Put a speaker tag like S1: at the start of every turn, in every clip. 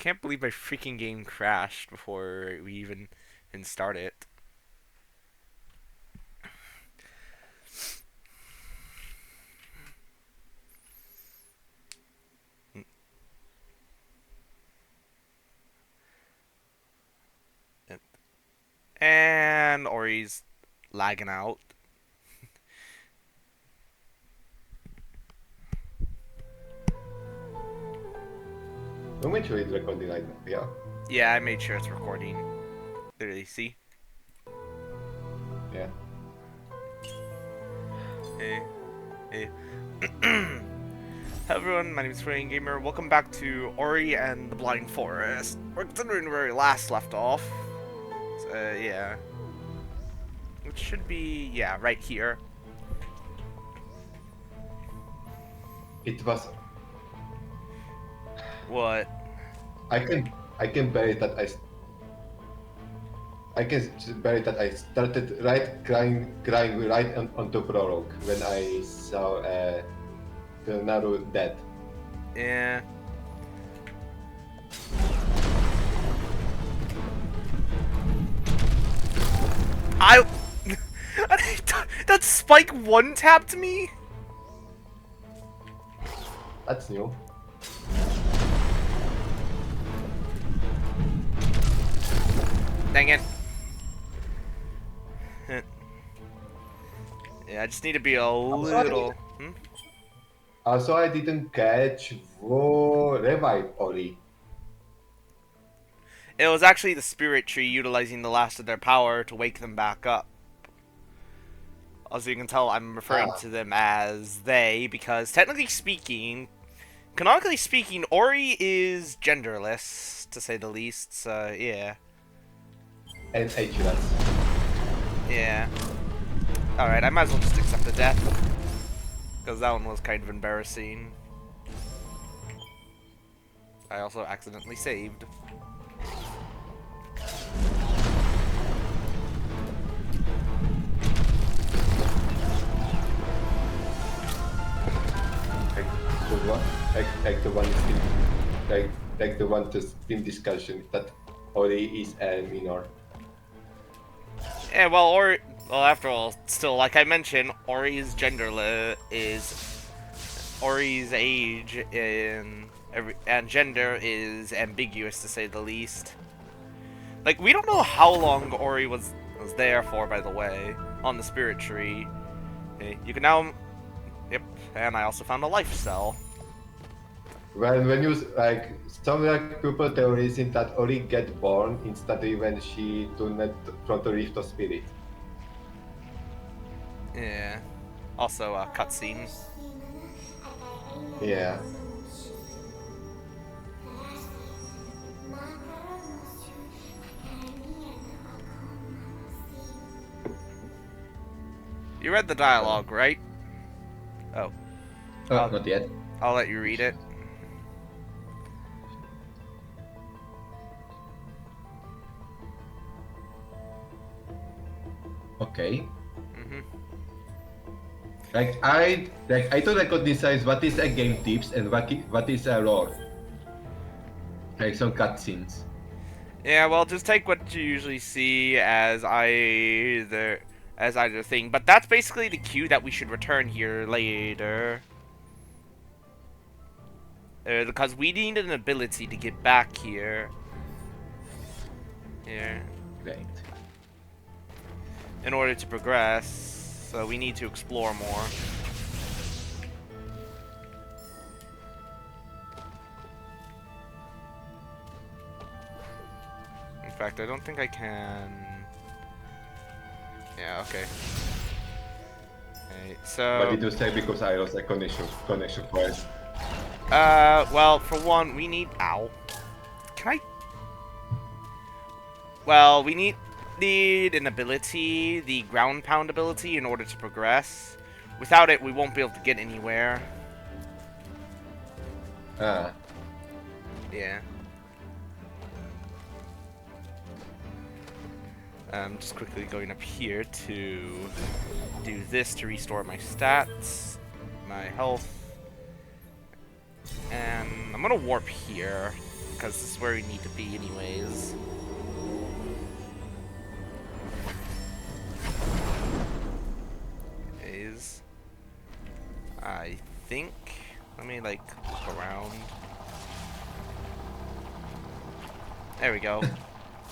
S1: can't believe my freaking game crashed before we even start it. And Ori's lagging out.
S2: Don't make sure it's recording right now. Yeah.
S1: Yeah, I made sure it's recording. Literally, see?
S2: Yeah.
S1: Hey, hey. Hello everyone, my name is Fraying Gamer. Welcome back to Ori and the Blind Forest. We're continuing where we last left off. Yeah. Which should be, yeah, right here.
S2: It was.
S1: What?
S2: I can bury that I can bury that I started crying right onto prologue when I saw the Naru dead.
S1: Yeah. I... that spike one-tapped me?
S2: That's new.
S1: Dang it. Yeah, I just need to be a little...
S2: Also, I didn't catch who revived Ori.
S1: It was actually the spirit tree utilizing the last of their power to wake them back up. As you can tell, I'm referring
S2: Ah,
S1: to them as they because, technically speaking, canonically speaking, Ori is genderless, to say the least, so yeah.
S2: and ageless.
S1: Yeah. Alright, I might as well just accept the death. Because that one was kind of embarrassing. I also accidentally saved.
S2: Like the one, like the one Steam, like the one to Steam discussion that Ori is a minor.
S1: Yeah, well, well, after all, still, like I mentioned, Ori's genderless is Ori's age and gender is ambiguous to say the least. Like, we don't know how long Ori was there for, by the way, on the spirit tree. Okay, you can now, yep, and I also found a life cell.
S2: When you like some like people theorizing that Ori get born instantly when she turned from the rift of spirit.
S1: Yeah. Also, a cutscene.
S2: Yeah.
S1: You read the dialogue, right? Oh, I'll,
S2: Not yet.
S1: I'll let you read it.
S2: Okay.
S1: Mm-hmm.
S2: I don't recognize what is a game tips and what is a role. Like some cutscenes.
S1: Yeah, well, just take what you usually see as either thing. But that's basically the cue that we should return here later. Because we need an ability to get back here. Here.
S2: Great.
S1: In order to progress. So we need to explore more. In fact, I don't think I can... Yeah, okay. Okay, so...
S2: What did you say? Because I lost a connection first.
S1: Well, for one, we need... Ow. Can I... Well, we need an ability, the ground pound ability, in order to progress. Without it, we won't be able to get anywhere.
S2: Ah.
S1: Yeah. I'm just quickly going up here to do this to restore my stats, my health, and I'm gonna warp here. because this is where we need to be anyways. I think. Let me like look around. There we go.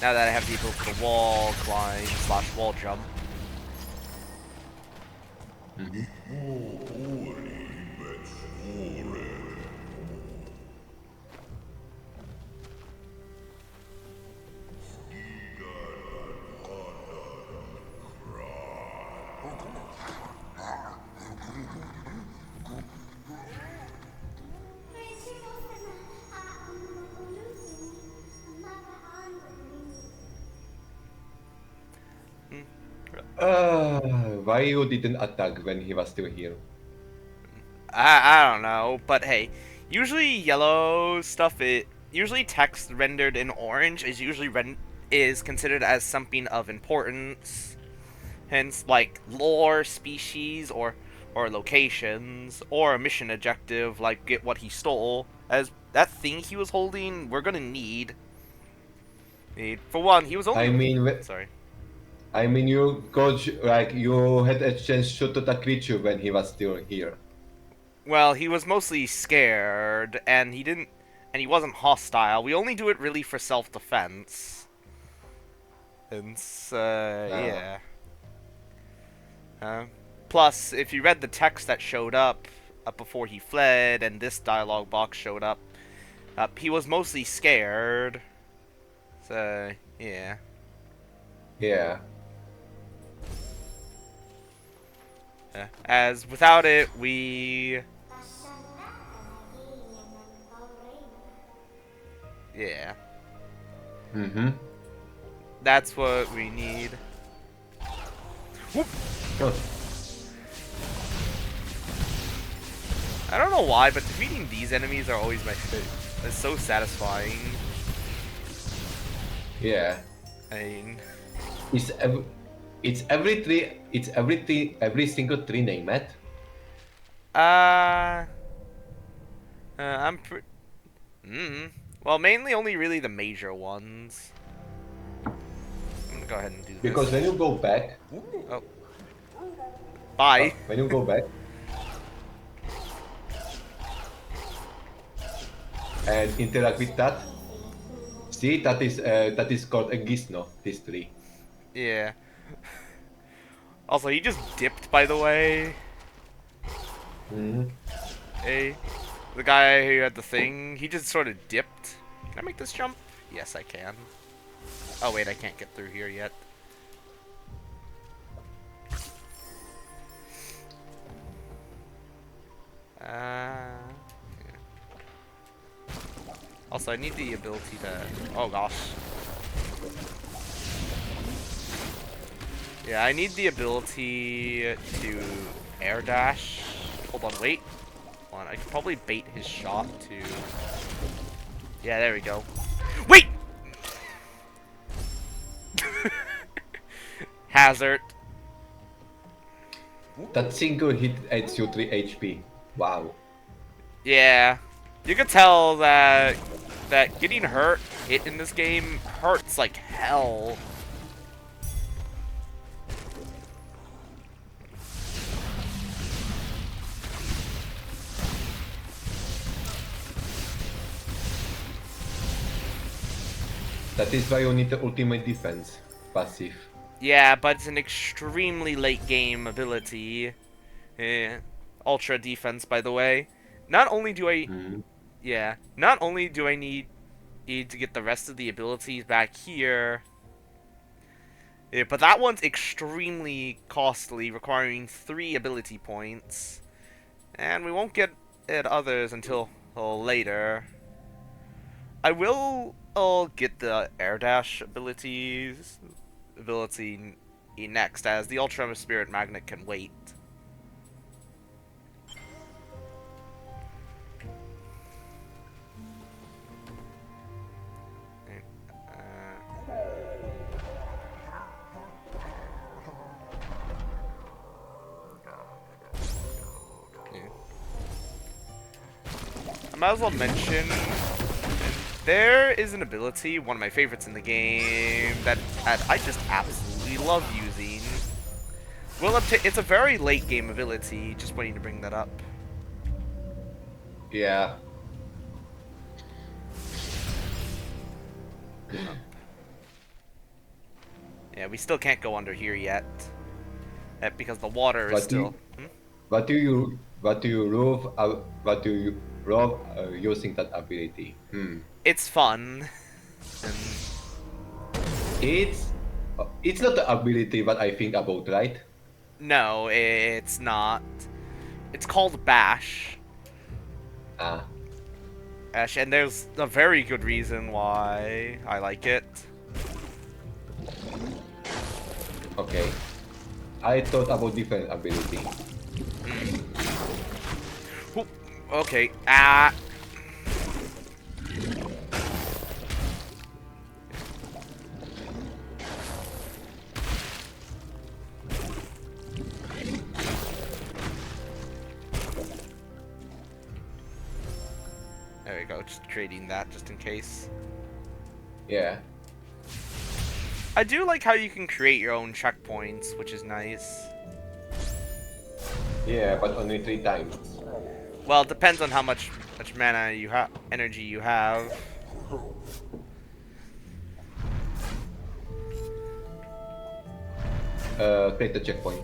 S1: Now that I have the ability to wall climb / wall jump.
S2: Why you didn't attack when he was still here?
S1: I don't know, but hey, usually yellow stuff usually text rendered in orange is usually is considered as something of importance. Hence, like lore, species, or locations, or a mission objective like get what he stole. As that thing he was holding, we're gonna need. For one, he was only.
S2: I mean,
S1: sorry.
S2: I mean, you got like you had a chance to shoot at a creature when he was still here.
S1: Well, he was mostly scared, and he wasn't hostile. We only do it really for self-defense. And yeah. Plus, if you read the text that showed up before he fled, and this dialogue box showed up, he was mostly scared. So yeah.
S2: Yeah.
S1: As without it, we. Yeah.
S2: Mm-hmm.
S1: That's what we need. Whoop.
S2: Oh.
S1: I don't know why, but defeating these enemies are always my favorite. It's so satisfying.
S2: Yeah.
S1: I mean,
S2: it's every single tree name, Matt.
S1: I'm well, mainly only really the major ones. I'm gonna go ahead and do this.
S2: Because when you go back.
S1: Oh. Bye.
S2: When you go back. And interact with that. See, that is called a Gisno, this tree.
S1: Yeah. Also, he just dipped, by the way.
S2: Mm-hmm.
S1: Hey, the guy who had the thing, he just sort of dipped. Can I make this jump? Yes, I can. Oh wait, I can't get through here yet. Yeah. Also, I need the ability to. Oh gosh. Yeah, I need the ability to air dash. Hold on, wait. Hold on, I could probably bait his shot too. Yeah, there we go. Wait! Hazard.
S2: That single hit adds you 3 HP. Wow.
S1: Yeah. You can tell that getting hit in this game hurts like hell.
S2: That is why you need the ultimate defense passive.
S1: Yeah, but it's an extremely late game ability. Ultra defense, by the way. Not only do I... Yeah, not only do I need to get the rest of the abilities back here, but that one's extremely costly, requiring 3 ability points. And we won't get it others until later. I will get the air dash ability next, as the Ultra Spirit Magnet can wait. I might as well mention There is an ability, one of my favorites in the game, that I just absolutely love using. It's a very late game ability, just waiting to bring that up.
S2: Yeah.
S1: Yeah, we still can't go under here yet. Because the water is
S2: What
S1: still...
S2: do you, what do you love using that ability?
S1: It's fun. And
S2: It's not the ability what I think about, right?
S1: no, it's not. It's called Bash.
S2: Ah,
S1: Bash, and there's a very good reason why I like it.
S2: okay. I thought about different ability.
S1: Oop, okay, ah. There we go, just trading that just in case.
S2: Yeah.
S1: I do like how you can create your own checkpoints, which is nice.
S2: Yeah, but only 3 times.
S1: Well, it depends on how much mana you have, energy you have.
S2: Create the checkpoint.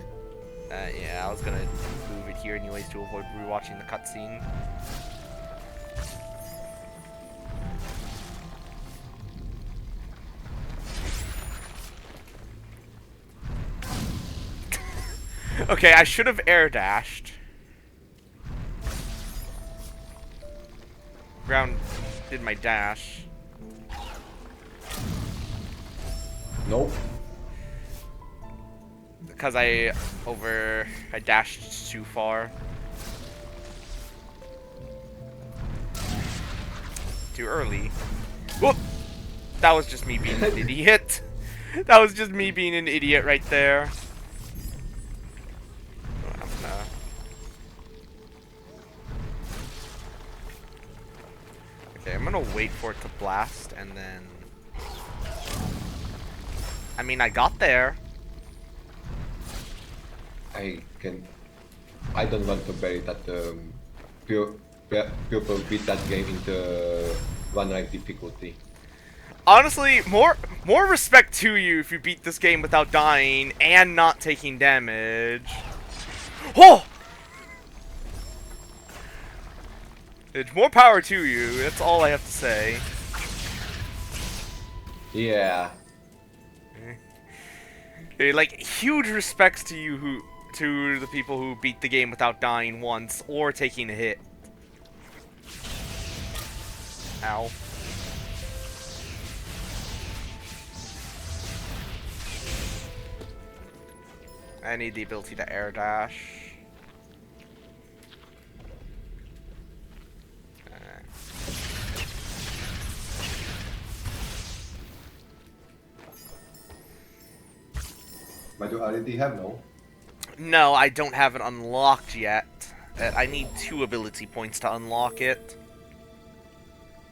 S1: Yeah, I was gonna move it here anyways to avoid rewatching the cutscene. Okay, I should have air dashed. Ground did my dash.
S2: Nope.
S1: Because I dashed too far. Too early. Whoop! That was just me being an idiot. That was just me being an idiot right there. Okay, I'm gonna wait for it to blast and then... I mean, I got there.
S2: I don't want to bury that people beat that game into 1 rank difficulty.
S1: Honestly, more respect to you if you beat this game without dying and not taking damage. Oh! It's more power to you. That's all I have to say.
S2: Yeah.
S1: Okay, like, huge respects to you to the people who beat the game without dying once or taking a hit. Ow. I need the ability to air dash.
S2: But you already have no?
S1: No, I don't have it unlocked yet. I need 2 ability points to unlock it.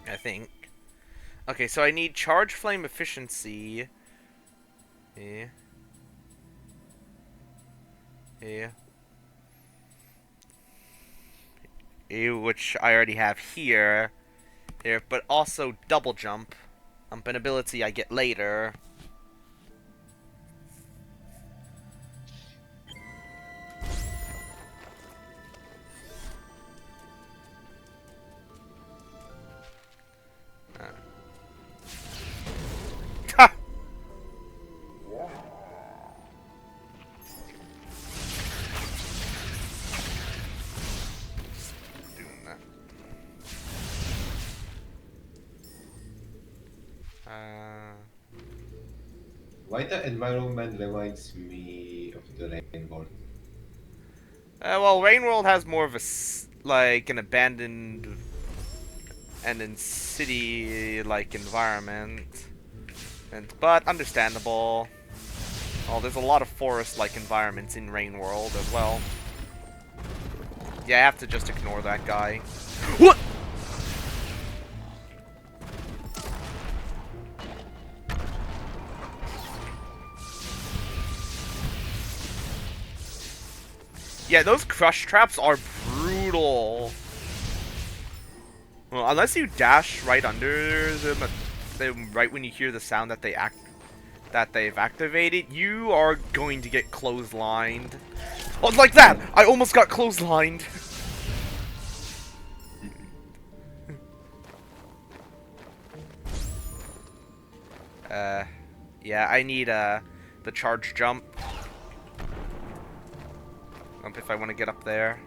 S1: I think. Okay, so I need charge flame efficiency. Yeah. Yeah. Which I already have here. Here, but also double jump. An ability I get later. Ha! Doing that.
S2: Why the environment reminds me of the rainbow?
S1: Well, Rain World has more of a like an abandoned and in city-like environment, but understandable. Oh, there's a lot of forest-like environments in Rain World as well. Yeah, I have to just ignore that guy. What? Yeah, those crush traps are brutal. Well, unless you dash right under them right when you hear the sound that they've activated, you are going to get clotheslined. Oh, like that! I almost got clotheslined. Yeah, I need the charge jump. If I want to get up there.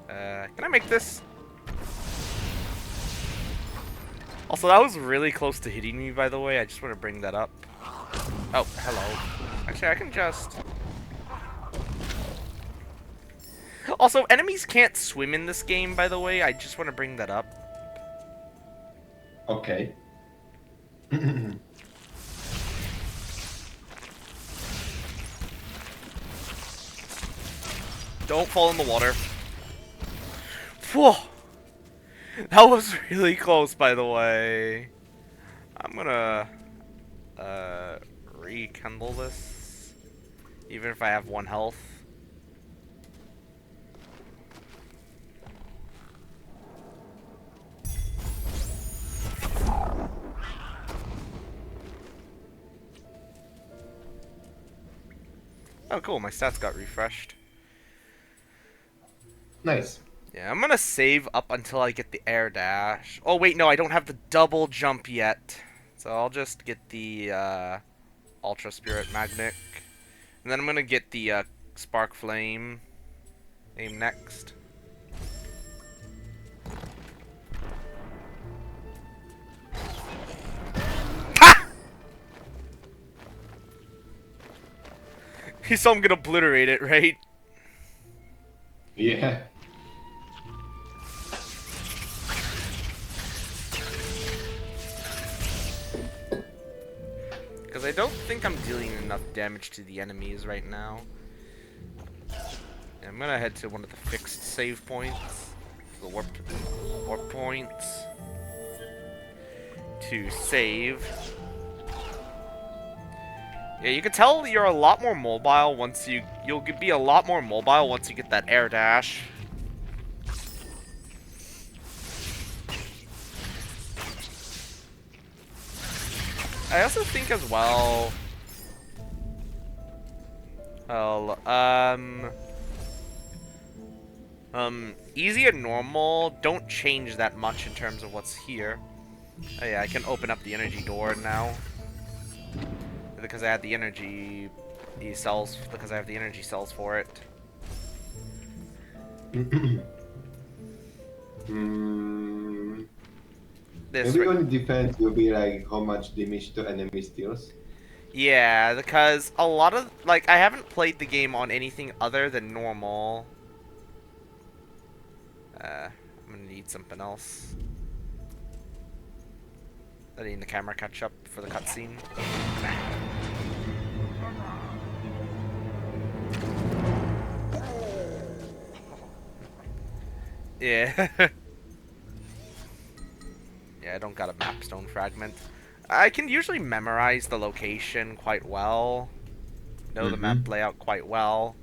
S1: Can I make this? Also, that was really close to hitting me, by the way. I just want to bring that up. Oh, hello. Actually, I can just... Also, enemies can't swim in this game, by the way. I just want to bring that up.
S2: Okay.
S1: Don't fall in the water. Whoa! That was really close, by the way. I'm gonna... rekindle this. Even if I have 1 health. Oh, cool. My stats got refreshed.
S2: Nice.
S1: Yeah, I'm gonna save up until I get the air dash. Oh, wait, no, I don't have the double jump yet. So I'll just get the, Ultra Spirit Magnet. And then I'm gonna get the, Spark Flame. Aim next. Ha! So I'm gonna obliterate it, right?
S2: Yeah.
S1: Because I don't think I'm dealing enough damage to the enemies right now. Yeah, I'm gonna head to one of the fixed save points. The warp points. To save. Yeah, you can tell you're a lot more mobile once you'll be a lot more mobile once you get that air dash. I also think as well. Well, easy and normal don't change that much in terms of what's here. Oh yeah, I can open up the energy door now. Because I had the energy cells, because I have the energy cells for it.
S2: Maybe on defense will be like how much damage to enemies deals.
S1: Yeah, because a lot of, like, I haven't played the game on anything other than normal. I'm gonna need something else. Letting the camera catch up for the cutscene. Yeah. Yeah, I don't got a map stone fragment. I can usually memorize the location quite well. Know the map layout quite well.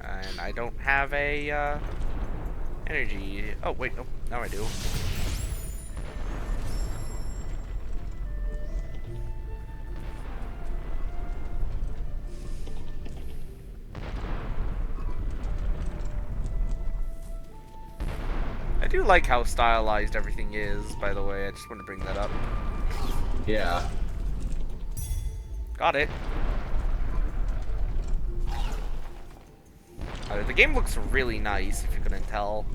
S1: And I don't have a, energy. Oh, wait, no. Now I do. I do like how stylized everything is, by the way. I just want to bring that up.
S2: Yeah.
S1: Got it. The game looks really nice, if you couldn't tell.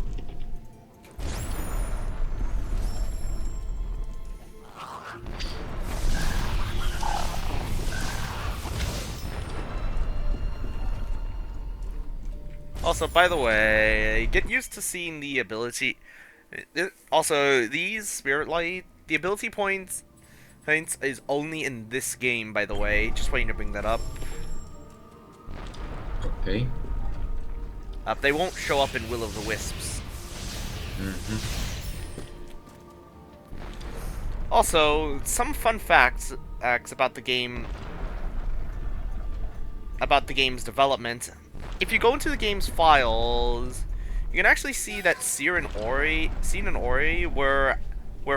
S1: Also, by the way, get used to seeing the ability. Also, these spirit light, the ability points is only in this game, by the way. Just waiting to bring that up.
S3: Okay.
S1: They won't show up in Will of the Wisps. Also, some fun facts about the game's development. If you go into the game's files, you can actually see that Scene and Ori were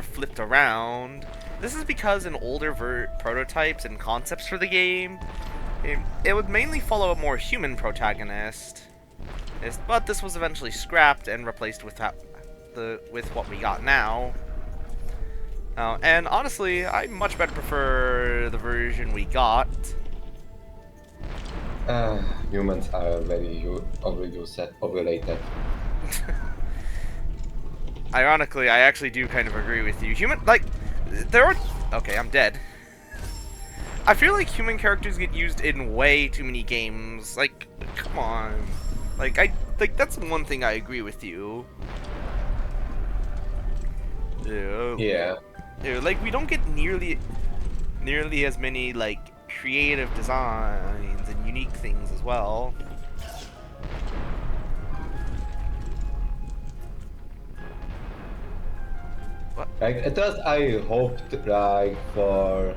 S1: flipped around. This is because in older prototypes and concepts for the game, it would mainly follow a more human protagonist. But this was eventually scrapped and replaced with what we got now. And honestly, I much better prefer the version we got.
S2: Humans are very overrated.
S1: Ironically, I actually do kind of agree with you. There are... Okay, I'm dead. I feel like human characters get used in way too many games. Like, come on. That's one thing I agree with you.
S2: Yeah.
S1: Like, we don't get nearly as many, like, creative designs and unique things as well. What?
S2: Like at first, I hoped like for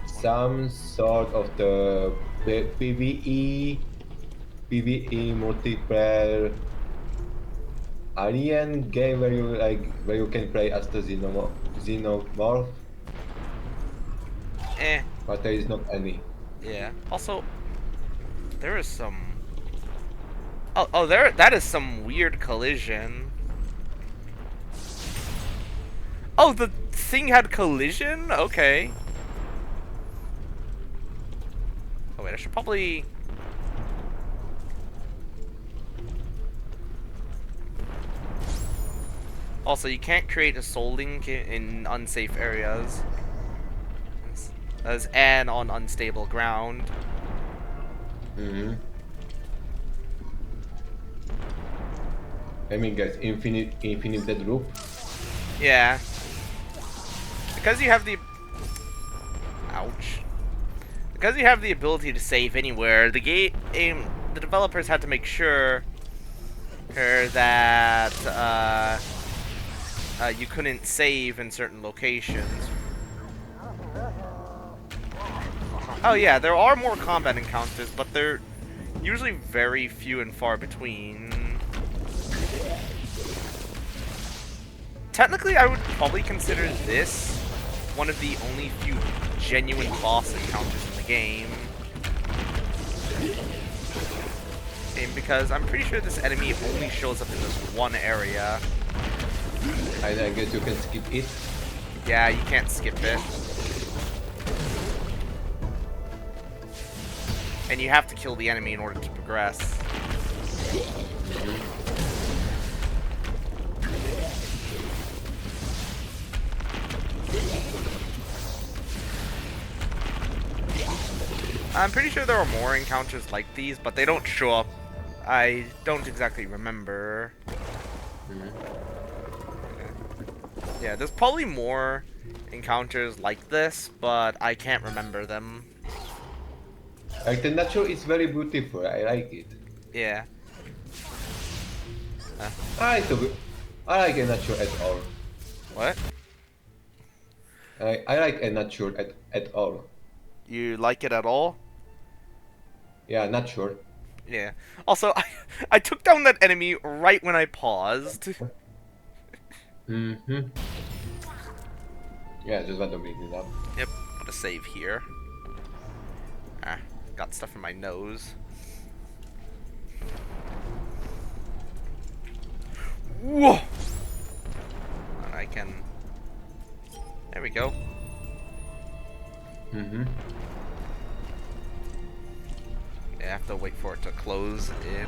S2: some sort of the PVE multiplayer alien game where you can play as the xenomorph,
S1: Eh.
S2: but there is not any.
S1: Yeah. Also, there is some... that is some weird collision. Oh, the thing had collision? Okay. Oh wait, I should probably... Also, you can't create a soul link in unsafe areas. And on unstable ground.
S2: Mm-hmm. I mean, guys, infinite dead loop.
S1: Yeah. Because you have the... Ouch. Because you have the ability to save anywhere, the developers had to make sure that you couldn't save in certain locations. Oh yeah, there are more combat encounters, but they're usually very few and far between. Technically, I would probably consider this one of the only few genuine boss encounters in the game. Because I'm pretty sure this enemy only shows up in this one area.
S2: I guess you can skip it.
S1: Yeah, you can't skip it. And you have to kill the enemy in order to progress. I'm pretty sure there are more encounters like these, but they don't show up. I don't exactly remember. Yeah, there's probably more encounters like this, but I can't remember them.
S2: Like the nature is very beautiful. I like it.
S1: Yeah.
S2: I like a nature at all.
S1: What?
S2: I like a nature at all.
S1: You like it at all?
S2: Yeah, nature.
S1: Yeah. Also, I took down that enemy right when I paused.
S2: Mm-hmm. Yeah, just want to bring it up.
S1: Yep, I'm gonna save here. Ah, got stuff in my nose. Whoa! And I can... There we go.
S2: Mm-hmm.
S1: I have to wait for it to close in.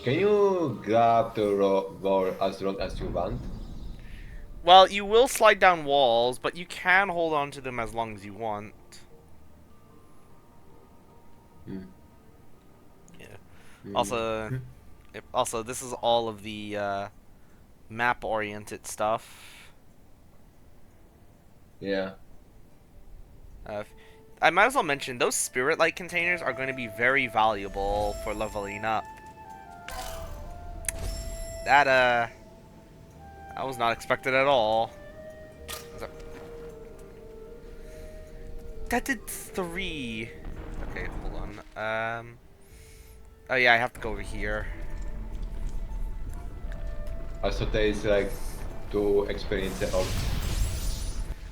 S2: Can you grab the wall as long as you want?
S1: Well, you will slide down walls, but you can hold on to them as long as you want.
S2: Mm.
S1: Yeah.
S2: Mm.
S1: Also, this is all of the map-oriented stuff.
S2: Yeah.
S1: I might as well mention those spirit light containers are going to be very valuable for leveling up. That was not expected at all. That did 3. Okay, hold on. Oh yeah, I have to go over here.
S2: Also, there is like 2 experience of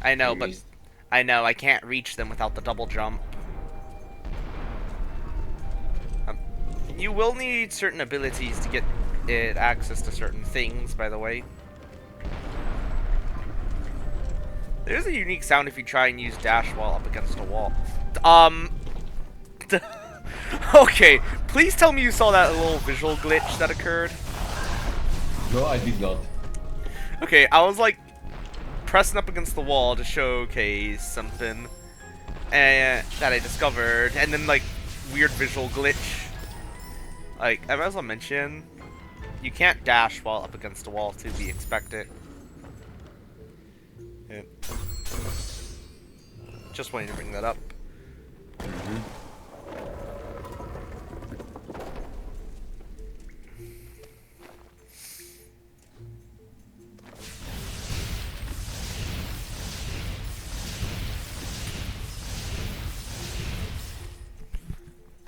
S1: I know, but
S2: missed.
S1: I can't reach them without the double jump. Um, you will need certain abilities to get it access to certain things, by the way. There's a unique sound if you try and use dash while up against a wall. Okay, please tell me you saw that little visual glitch that occurred.
S2: No, I did not.
S1: Okay, I was like pressing up against the wall to showcase something that I discovered, and then like weird visual glitch. Like I might as well mention, you can't dash while up against a wall to be expected. Yeah. Just wanted to bring that up.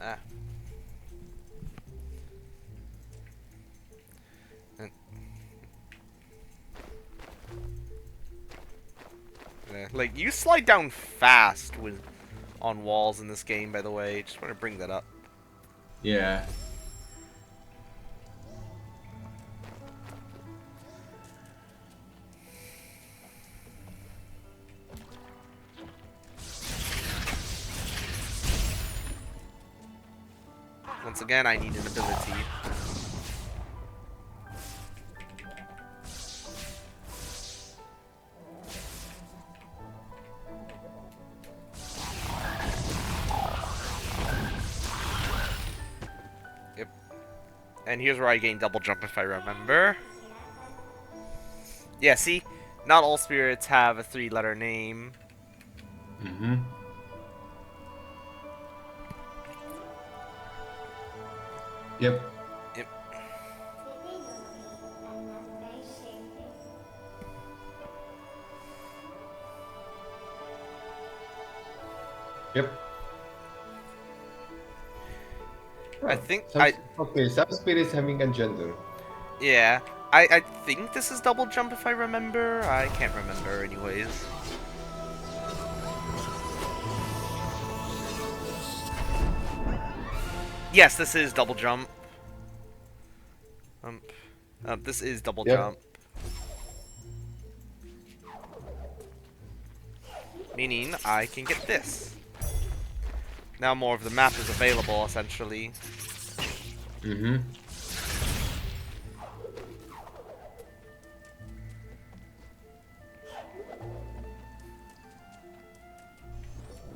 S1: Ah. Yeah, like you slide down fast with on walls in this game, by the way. Just want to bring that up.
S2: Yeah.
S1: Once again, I need an ability. Yep. And here's where I gain double jump if I remember. Yeah, see? Not all spirits have a 3-letter name.
S2: Yep.
S1: Yep.
S2: Yep.
S1: I think
S2: Okay, some spirits having a gender.
S1: Yeah. I think this is double jump if I remember. I can't remember anyways. Yes, this is double jump. This is double jump. Meaning I can get this. Now more of the map is available, essentially.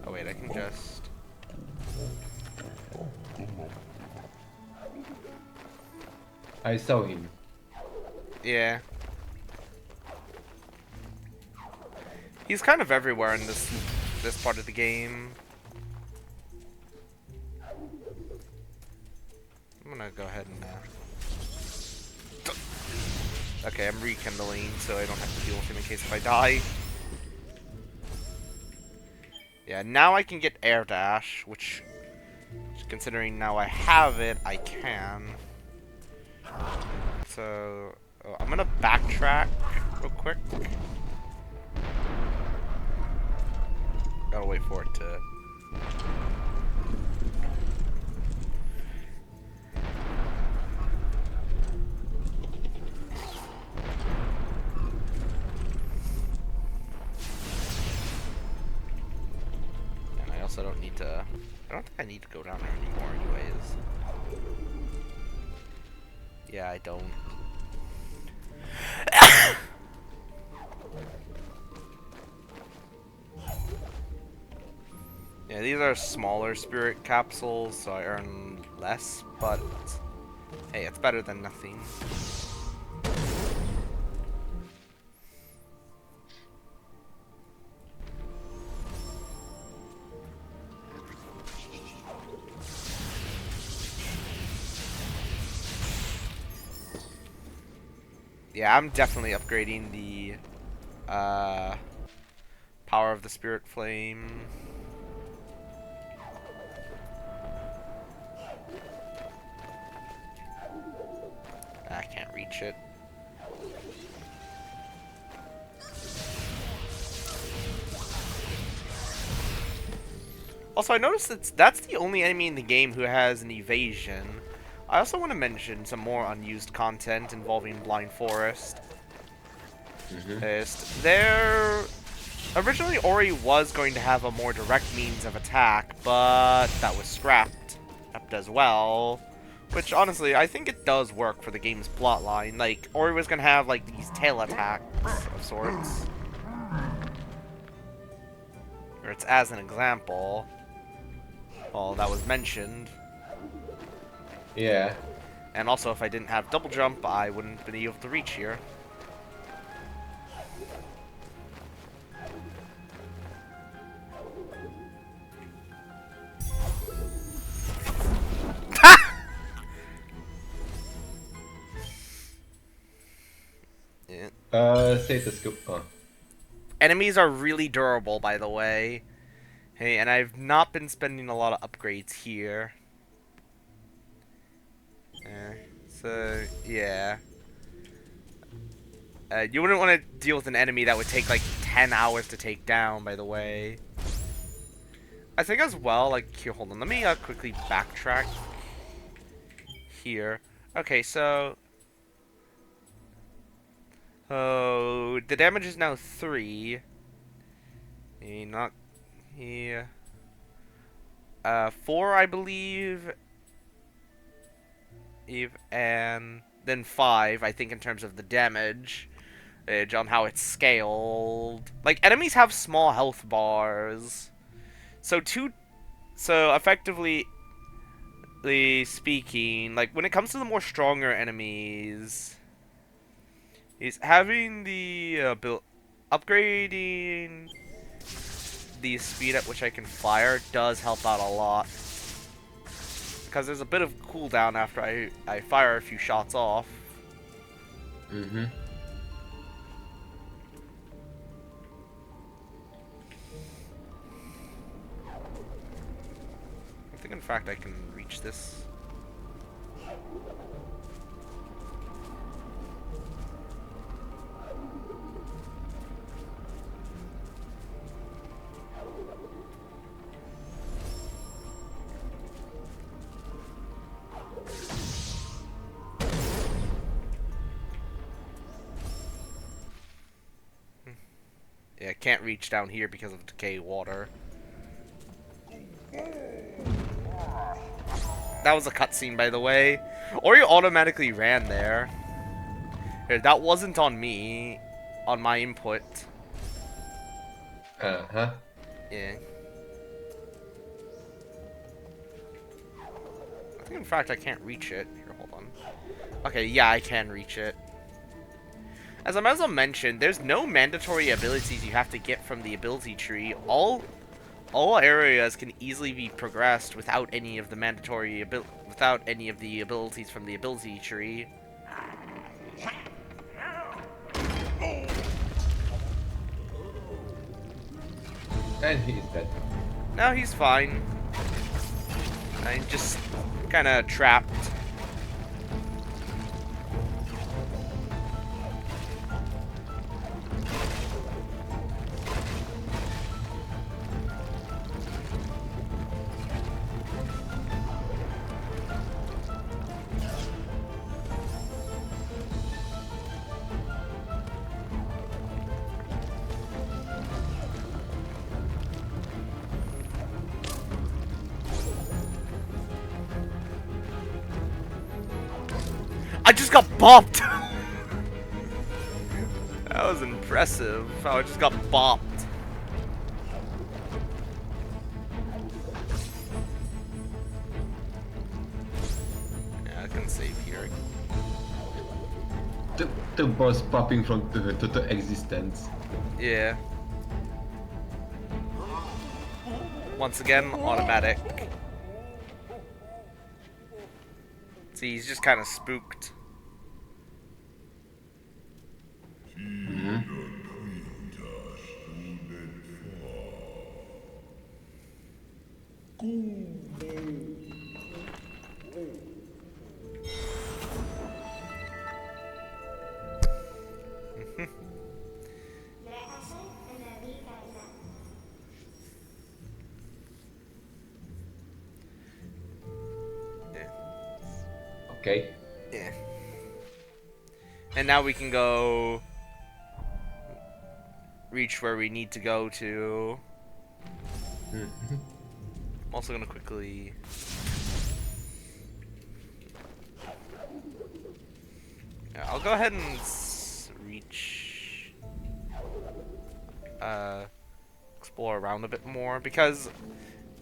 S1: Oh wait, I can just...
S2: I saw him.
S1: Yeah. He's kind of everywhere in this part of the game. I'm gonna go ahead and okay, I'm rekindling so I don't have to deal with him in case if I die. Yeah, now I can get air dash, which considering now I have it, I can. So I'm gonna backtrack real quick. Gotta wait for it to... And I also don't need to... I don't think I need to go down there anymore anyways. Yeah, I don't. Yeah, these are smaller spirit capsules, so I earn less, but hey, it's better than nothing. Yeah, I'm definitely upgrading the power of the spirit flame. I can't reach it. Also, I noticed that's the only enemy in the game who has an evasion. I also want to mention some more unused content involving Blind Forest. There, originally Ori was going to have a more direct means of attack, but that was scrapped as well. Which, honestly, I think it does work for the game's plotline. Like, Ori was going to have, like, these tail attacks of sorts. Or it's as an example. Well, that was mentioned.
S2: Yeah.
S1: And also, if I didn't have double jump, I wouldn't have been able to reach here. Yeah.
S2: Stethoscope. Oh.
S1: Enemies are really durable, by the way. Hey, and I've not been spending a lot of upgrades here. So, yeah. You wouldn't want to deal with an enemy that would take like 10 hours to take down, by the way. I think as well, like, here, hold on, let me quickly backtrack here. Okay, so... Oh, the damage is now 3. Not here. 4, I believe. And then 5, I think, in terms of the damage. On how it's scaled. Like, enemies have small health bars. So effectively speaking, like, when it comes to the more stronger enemies, is having the upgrading the speed at which I can fire does help out a lot. Because there's a bit of cooldown after I fire a few shots off. I think, in fact, I can reach this. Yeah, I can't reach down here because of decay water. That was a cutscene, by the way. Ori automatically ran there. Here, that wasn't on me. On my input.
S2: Uh-huh.
S1: Yeah. I think, in fact, I can't reach it. Here, hold on. Okay, yeah, I can reach it. As I might as well mention, there's no mandatory abilities you have to get from the ability tree. All areas can easily be progressed without any of the abilities from the ability tree.
S2: And he's dead.
S1: No, he's fine. I'm just kind of trapped. I just got bopped! That was impressive. How I just got bopped. Yeah, I can save here.
S2: The boss popping from to existence.
S1: Yeah. Once again, automatic. See, he's just kind of spooked.
S2: Mhm.
S1: Yeah.
S2: Okay.
S1: Yeah. And now we can go reach where we need to go to.
S2: Mhm.
S1: I'm also gonna quickly. Yeah, I'll go ahead and reach. Explore around a bit more because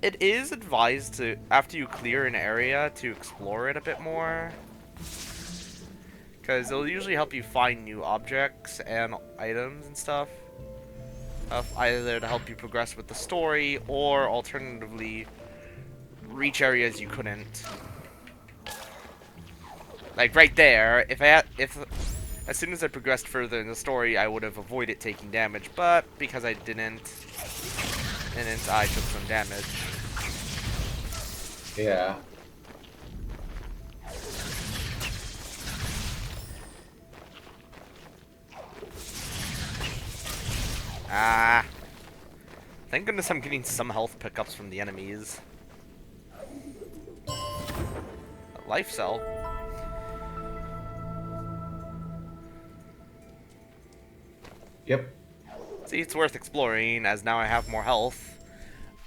S1: it is advised to, after you clear an area, to explore it a bit more. Because it'll usually help you find new objects and items and stuff. Either to help you progress with the story, or alternatively, reach areas you couldn't. Like right there, if as soon as I progressed further in the story, I would have avoided taking damage, but because I didn't, I took some damage.
S2: Yeah.
S1: Ah. Thank goodness I'm getting some health pickups from the enemies. A life cell.
S2: Yep.
S1: See, it's worth exploring, as now I have more health.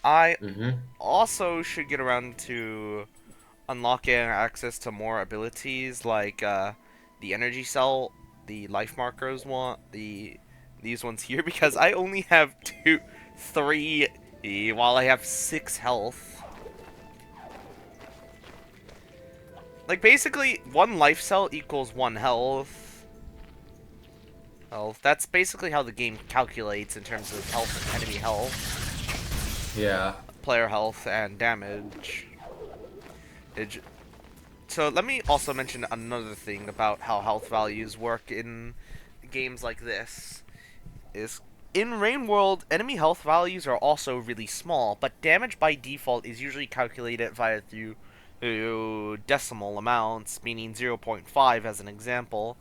S1: I
S2: Mhm.
S1: also should get around to unlocking access to more abilities, like the energy cell, the life markers these ones here, because I only have 3, while I have 6 health. Like, basically, 1 life cell equals 1 health. That's basically how the game calculates in terms of health and enemy health,
S2: Yeah.
S1: player health, and damage. So let me also mention another thing about how health values work in games like this. Is in Rain World, enemy health values are also really small, but damage by default is usually calculated through decimal amounts, meaning 0.5 as an example.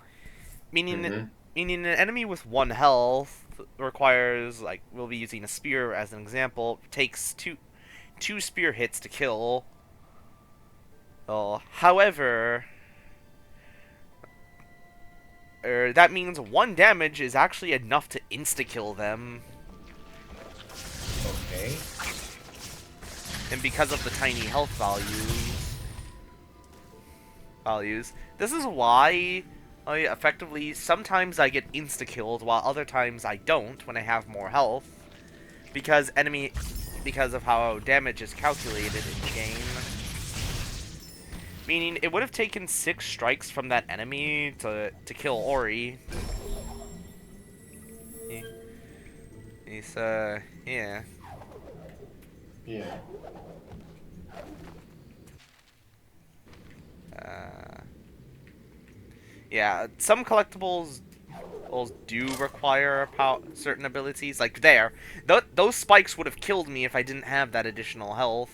S1: Meaning
S2: Mhm.
S1: meaning an enemy with 1 health requires, like, we'll be using a spear as an example, takes two spear hits to kill. However, that means 1 damage is actually enough to insta-kill them.
S2: Okay.
S1: And because of the tiny health values, this is why effectively sometimes I get insta-killed while other times I don't when I have more health. Because of how damage is calculated in the game. Meaning, it would have taken 6 strikes from that enemy to kill Ori. He's, yeah.
S2: Yeah.
S1: Uh, yeah, some collectibles do require certain abilities. Like there, those spikes would have killed me if I didn't have that additional health.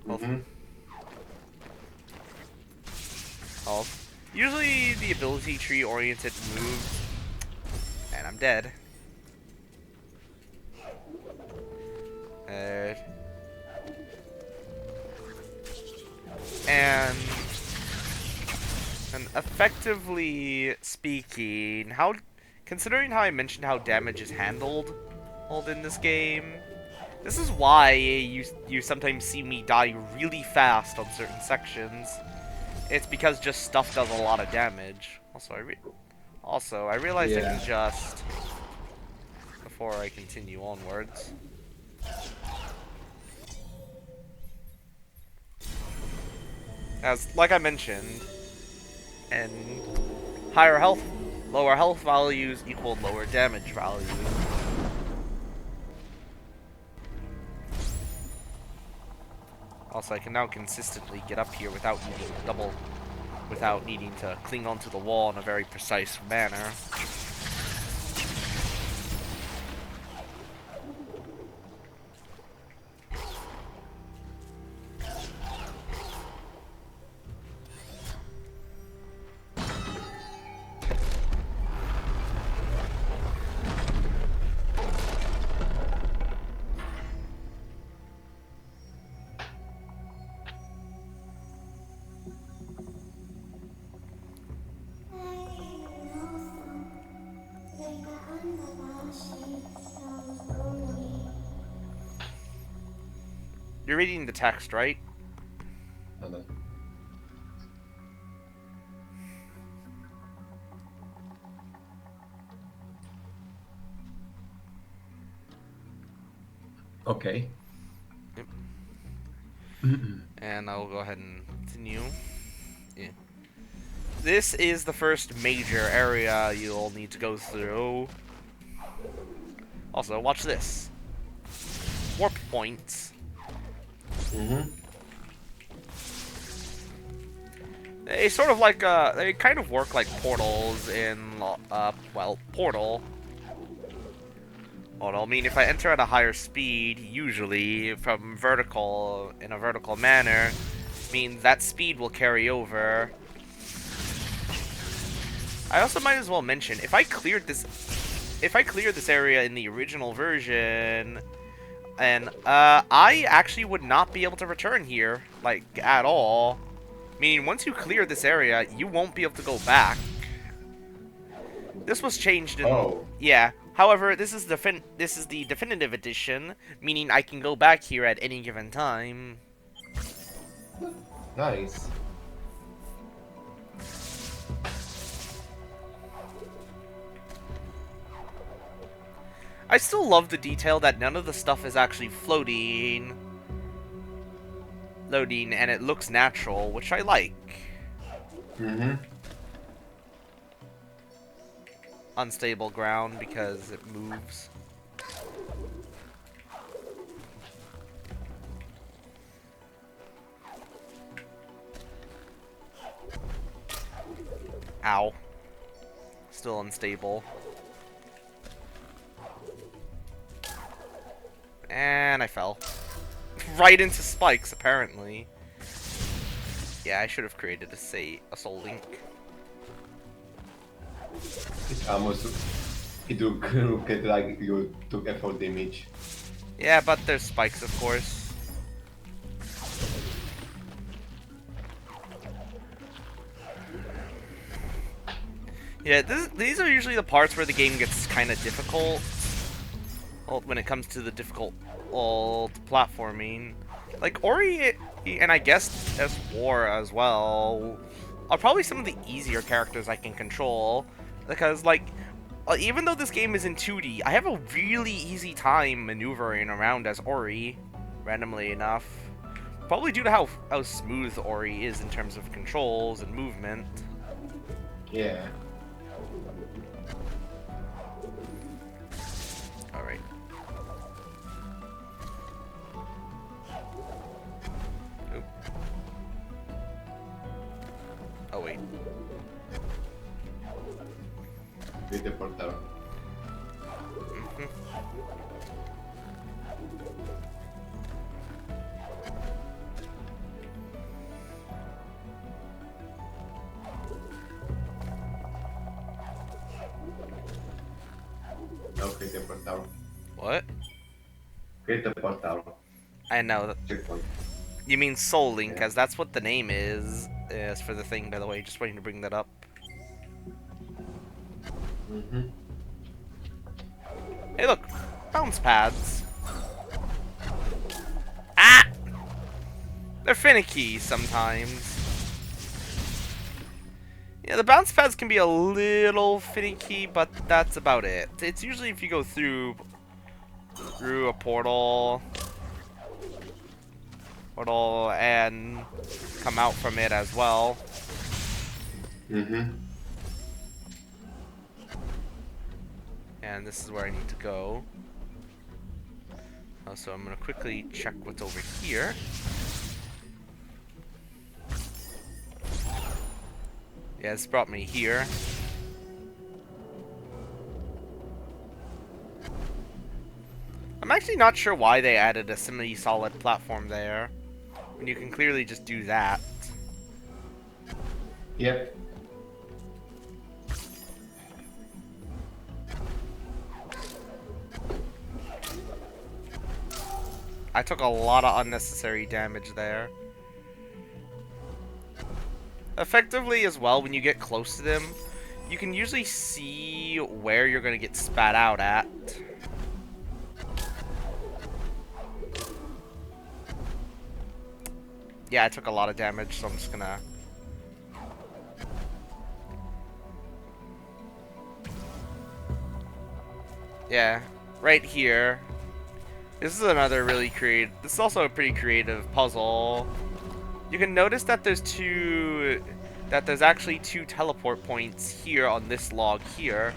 S1: Health,
S2: Mhm.
S1: health. Usually the ability tree oriented moves, and I'm dead. Uh, and effectively speaking, considering how I mentioned how damage is handled in this game, this is why you sometimes see me die really fast on certain sections. It's because just stuff does a lot of damage. Also, I realized I
S2: Yeah.
S1: can just, before I continue onwards, as like I mentioned, and lower health values equal lower damage values. Also, I can now consistently get up here without using without needing to cling onto the wall in a very precise manner. You're reading the text, right?
S2: No. Okay.
S1: Yep. And I'll go ahead and continue. Yeah. This is the first major area you'll need to go through. Also, watch this. Warp points. They sort of like, they kind of work like portals in, well, Portal. Well, I mean, if I enter at a higher speed, usually from vertical, in a vertical manner, means that speed will carry over. I also might as well mention, if I cleared this area in the original version, and I actually would not be able to return here, like, at all. Meaning, once you clear this area, you won't be able to go back. This was changed in... Yeah. However, this is the definitive edition, meaning I can go back here at any given time.
S2: Nice.
S1: I still love the detail that none of the stuff is actually floating. Loading, and it looks natural, which I like. Unstable ground because it moves. Ow. Still unstable. And I fell. Right into spikes, apparently. Yeah, I should have created a soul link.
S2: It's almost... It look like you took effort damage.
S1: Yeah, but there's spikes, of course. Yeah, these are usually the parts where the game gets kind of difficult. Well, when it comes to the difficult platforming. Like, Ori, and I guess S4 as well, are probably some of the easier characters I can control. Because, like, even though this game is in 2D, I have a really easy time maneuvering around as Ori, randomly enough. Probably due to how smooth Ori is in terms of controls and movement.
S2: Yeah.
S1: Alright. Oop. Oh, wait.
S2: With the portal. Okay, the portal.
S1: What?
S2: Create the portal.
S1: I know.
S2: Checkpoint.
S1: You mean Soul Link,
S2: Yeah.
S1: as that's what the name is. As for the thing, by the way, just waiting to bring that up. Hey, look, bounce pads. Ah! They're finicky sometimes. Yeah, the bounce pads can be a little finicky, but that's about it. It's usually if you go through a portal, and come out from it as well. And this is where I need to go. So I'm gonna quickly check what's over here. Yeah, this brought me here. I'm actually not sure why they added a semi-solid platform there, when you can clearly just do that.
S2: Yep.
S1: I took a lot of unnecessary damage there. Effectively as well, when you get close to them, you can usually see where you're going to get spat out at. Yeah, I took a lot of damage, so I'm just gonna... Yeah, right here. This is another really creative... This is also a pretty creative puzzle. You can notice that there's actually two teleport points here on this log here.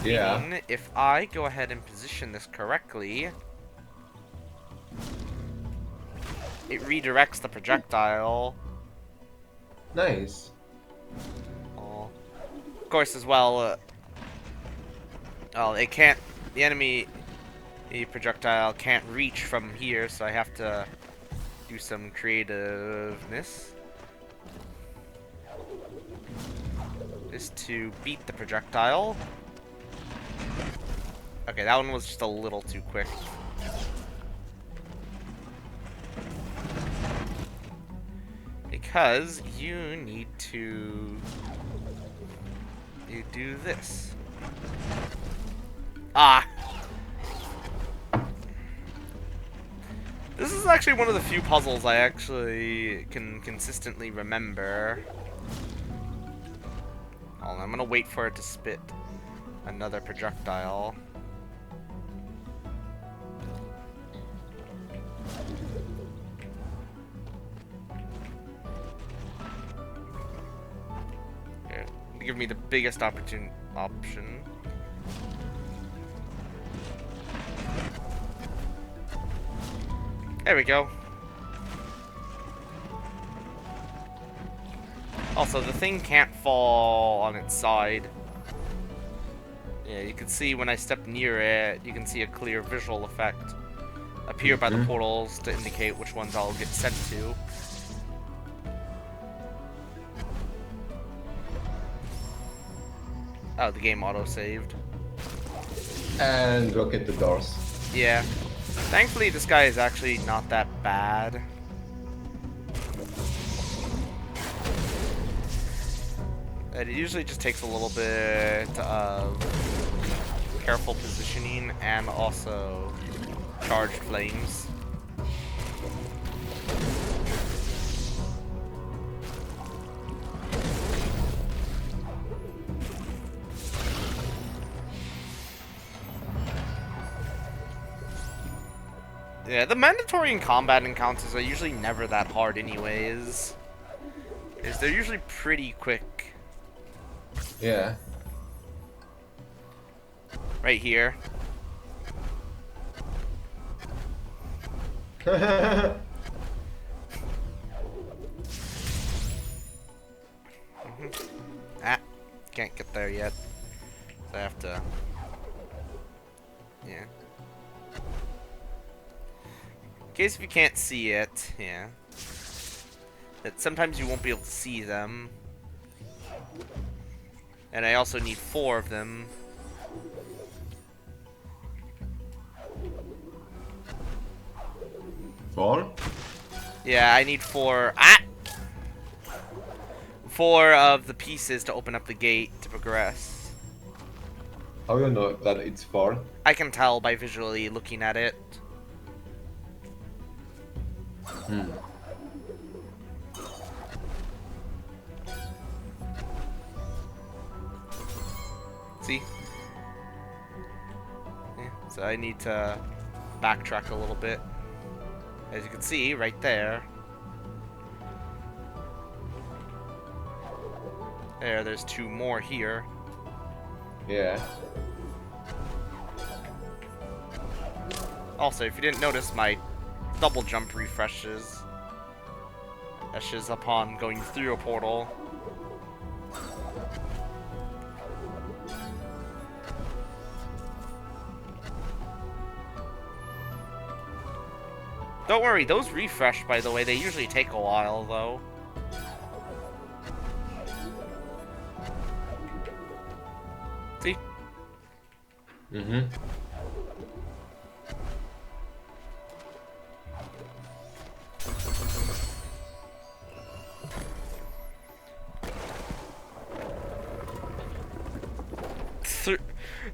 S2: Yeah.
S1: Meaning, if I go ahead and position this correctly, it redirects the projectile.
S2: Nice.
S1: Oh. Of course, as well, well, it can't... The projectile can't reach from here, so I have to do some creativeness. Just to beat the projectile. Okay, that one was just a little too quick. Because you need to... You do this. Ah! This is actually one of the few puzzles I actually can consistently remember. Hold on, I'm gonna wait for it to spit another projectile. Here, give me the biggest option. There we go. Also, the thing can't fall on its side. Yeah, you can see when I step near it, you can see a clear visual effect appear by the portals to indicate which ones I'll get sent to. Oh, the game auto-saved.
S2: And rocket the doors.
S1: Yeah. Thankfully, this guy is actually not that bad. It usually just takes a little bit of careful positioning and also charged flames. Yeah, the mandatory and combat encounters are usually never that hard anyways. They're usually pretty quick.
S2: Yeah.
S1: Right here. Ah, can't get there yet. So I have to... Yeah. In case if you can't see it, yeah. That sometimes you won't be able to see them. And I also need 4 of them.
S2: Four?
S1: Yeah, I need 4. Ah! 4 of the pieces to open up the gate to progress.
S2: How you know that it's four?
S1: I can tell by visually looking at it. See? Yeah, so I need to backtrack a little bit. As you can see, right there. There's 2 more here.
S2: Yeah.
S1: Also, if you didn't notice, my double jump refreshes upon going through a portal. Don't worry, those refresh, by the way. They usually take a while, though. See?
S2: Mm-hmm.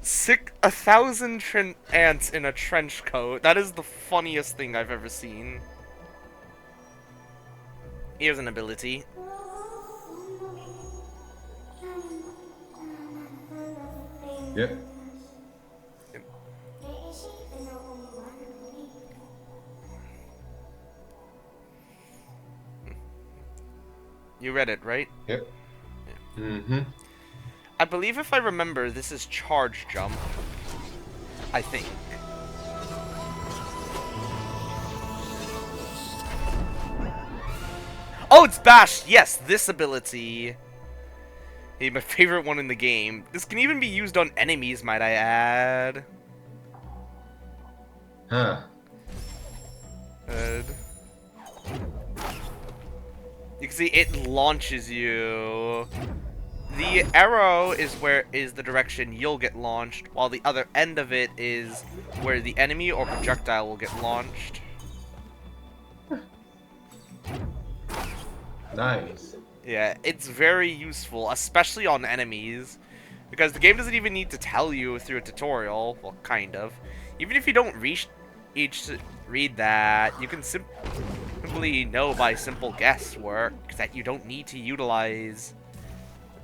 S1: Sick 1,000 ants in a trench coat. That is the funniest thing I've ever seen. Here's an ability.
S2: Yep.
S1: You read it, right?
S2: Yep. Mm-hmm.
S1: I believe if I remember, this is charge jump. I think. Oh, it's bash! Yes, this ability. Hey, my favorite one in the game. This can even be used on enemies, might I add.
S2: Huh.
S1: Good. You can see it launches you. The arrow is the direction you'll get launched, while the other end of it is where the enemy or projectile will get launched.
S2: Nice.
S1: Yeah, it's very useful, especially on enemies, because the game doesn't even need to tell you through a tutorial. Well, kind of. Even if you don't read that, you can simply know by simple guesswork that you don't need to utilize.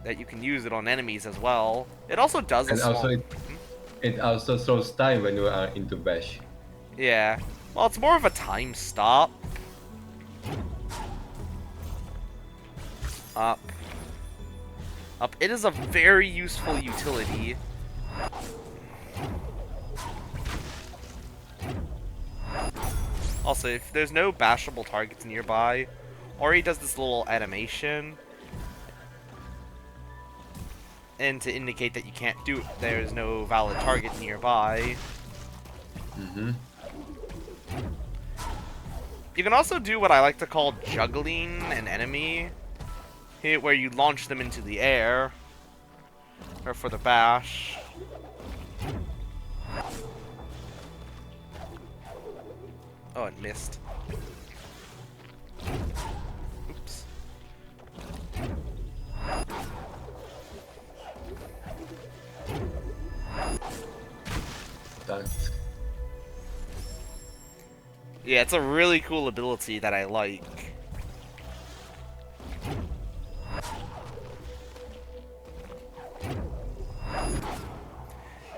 S1: That you can use it on enemies as well. It also does.
S2: And also, it also throws time when you are into bash.
S1: Yeah. Well, it's more of a time stop. Up. Up. It is a very useful utility. Also, if there's no bashable targets nearby, Ori does this little animation. And to indicate that you can't do it, there's no valid target nearby.
S2: Mm-hmm.
S1: You can also do what I like to call juggling an enemy, where you launch them into the air, or for the bash. Oh, it missed. Oops.
S2: Thanks.
S1: Yeah, it's a really cool ability that I like.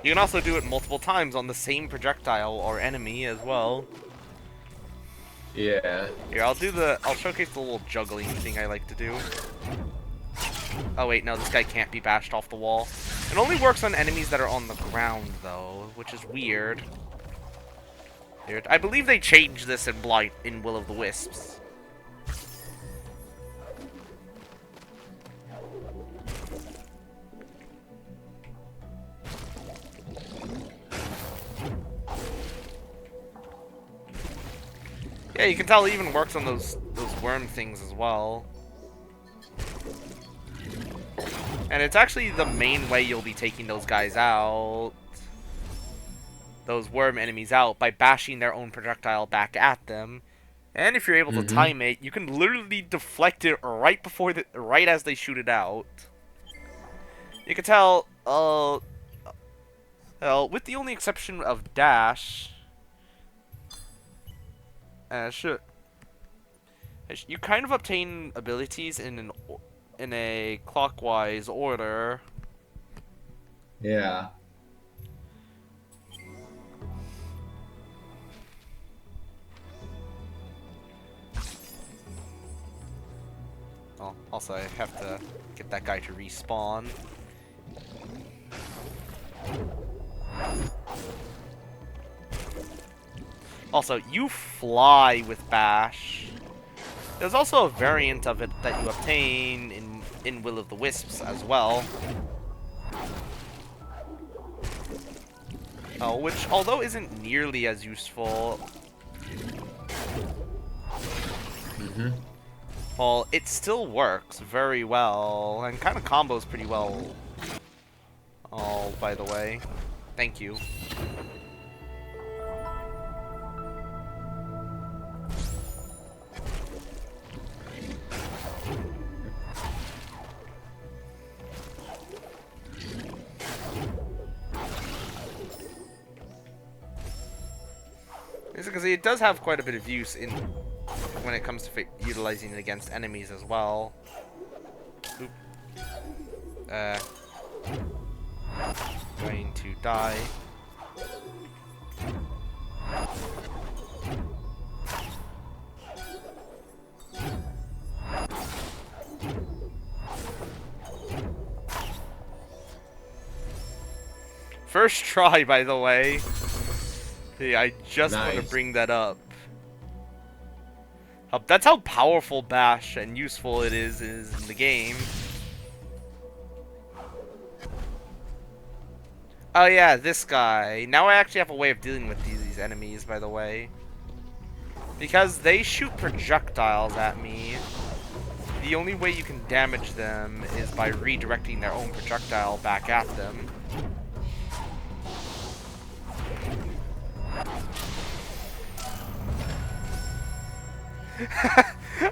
S1: You can also do it multiple times on the same projectile or enemy as well.
S2: Yeah.
S1: Here, I'll showcase the little juggling thing I like to do. Oh wait, no, this guy can't be bashed off the wall. It only works on enemies that are on the ground, though, which is weird. Weird. I believe they changed this in Will of the Wisps. Yeah, you can tell it even works on those worm things as well. And it's actually the main way you'll be taking those guys out. Those worm enemies out by bashing their own projectile back at them. And if you're able to time it, you can literally deflect it right as they shoot it out. You can tell, well, with the only exception of dash, you kind of obtain abilities in a clockwise order.
S2: Yeah.
S1: Oh, also, I have to get that guy to respawn. Also, you fly with Bash. There's also a variant of it that you obtain in Will of the Wisps as well. Which, although isn't nearly as useful, Well, it still works very well, and kind of combos pretty well. Oh, by the way. Thank you. Because it does have quite a bit of use in when it comes to utilizing it against enemies as well. Oop. Going to die. First try, by the way. Yeah, I just want to bring that up. That's how powerful Bash and useful it is in the game. Oh yeah, this guy. Now I actually have a way of dealing with these enemies, by the way. Because they shoot projectiles at me. The only way you can damage them is by redirecting their own projectile back at them.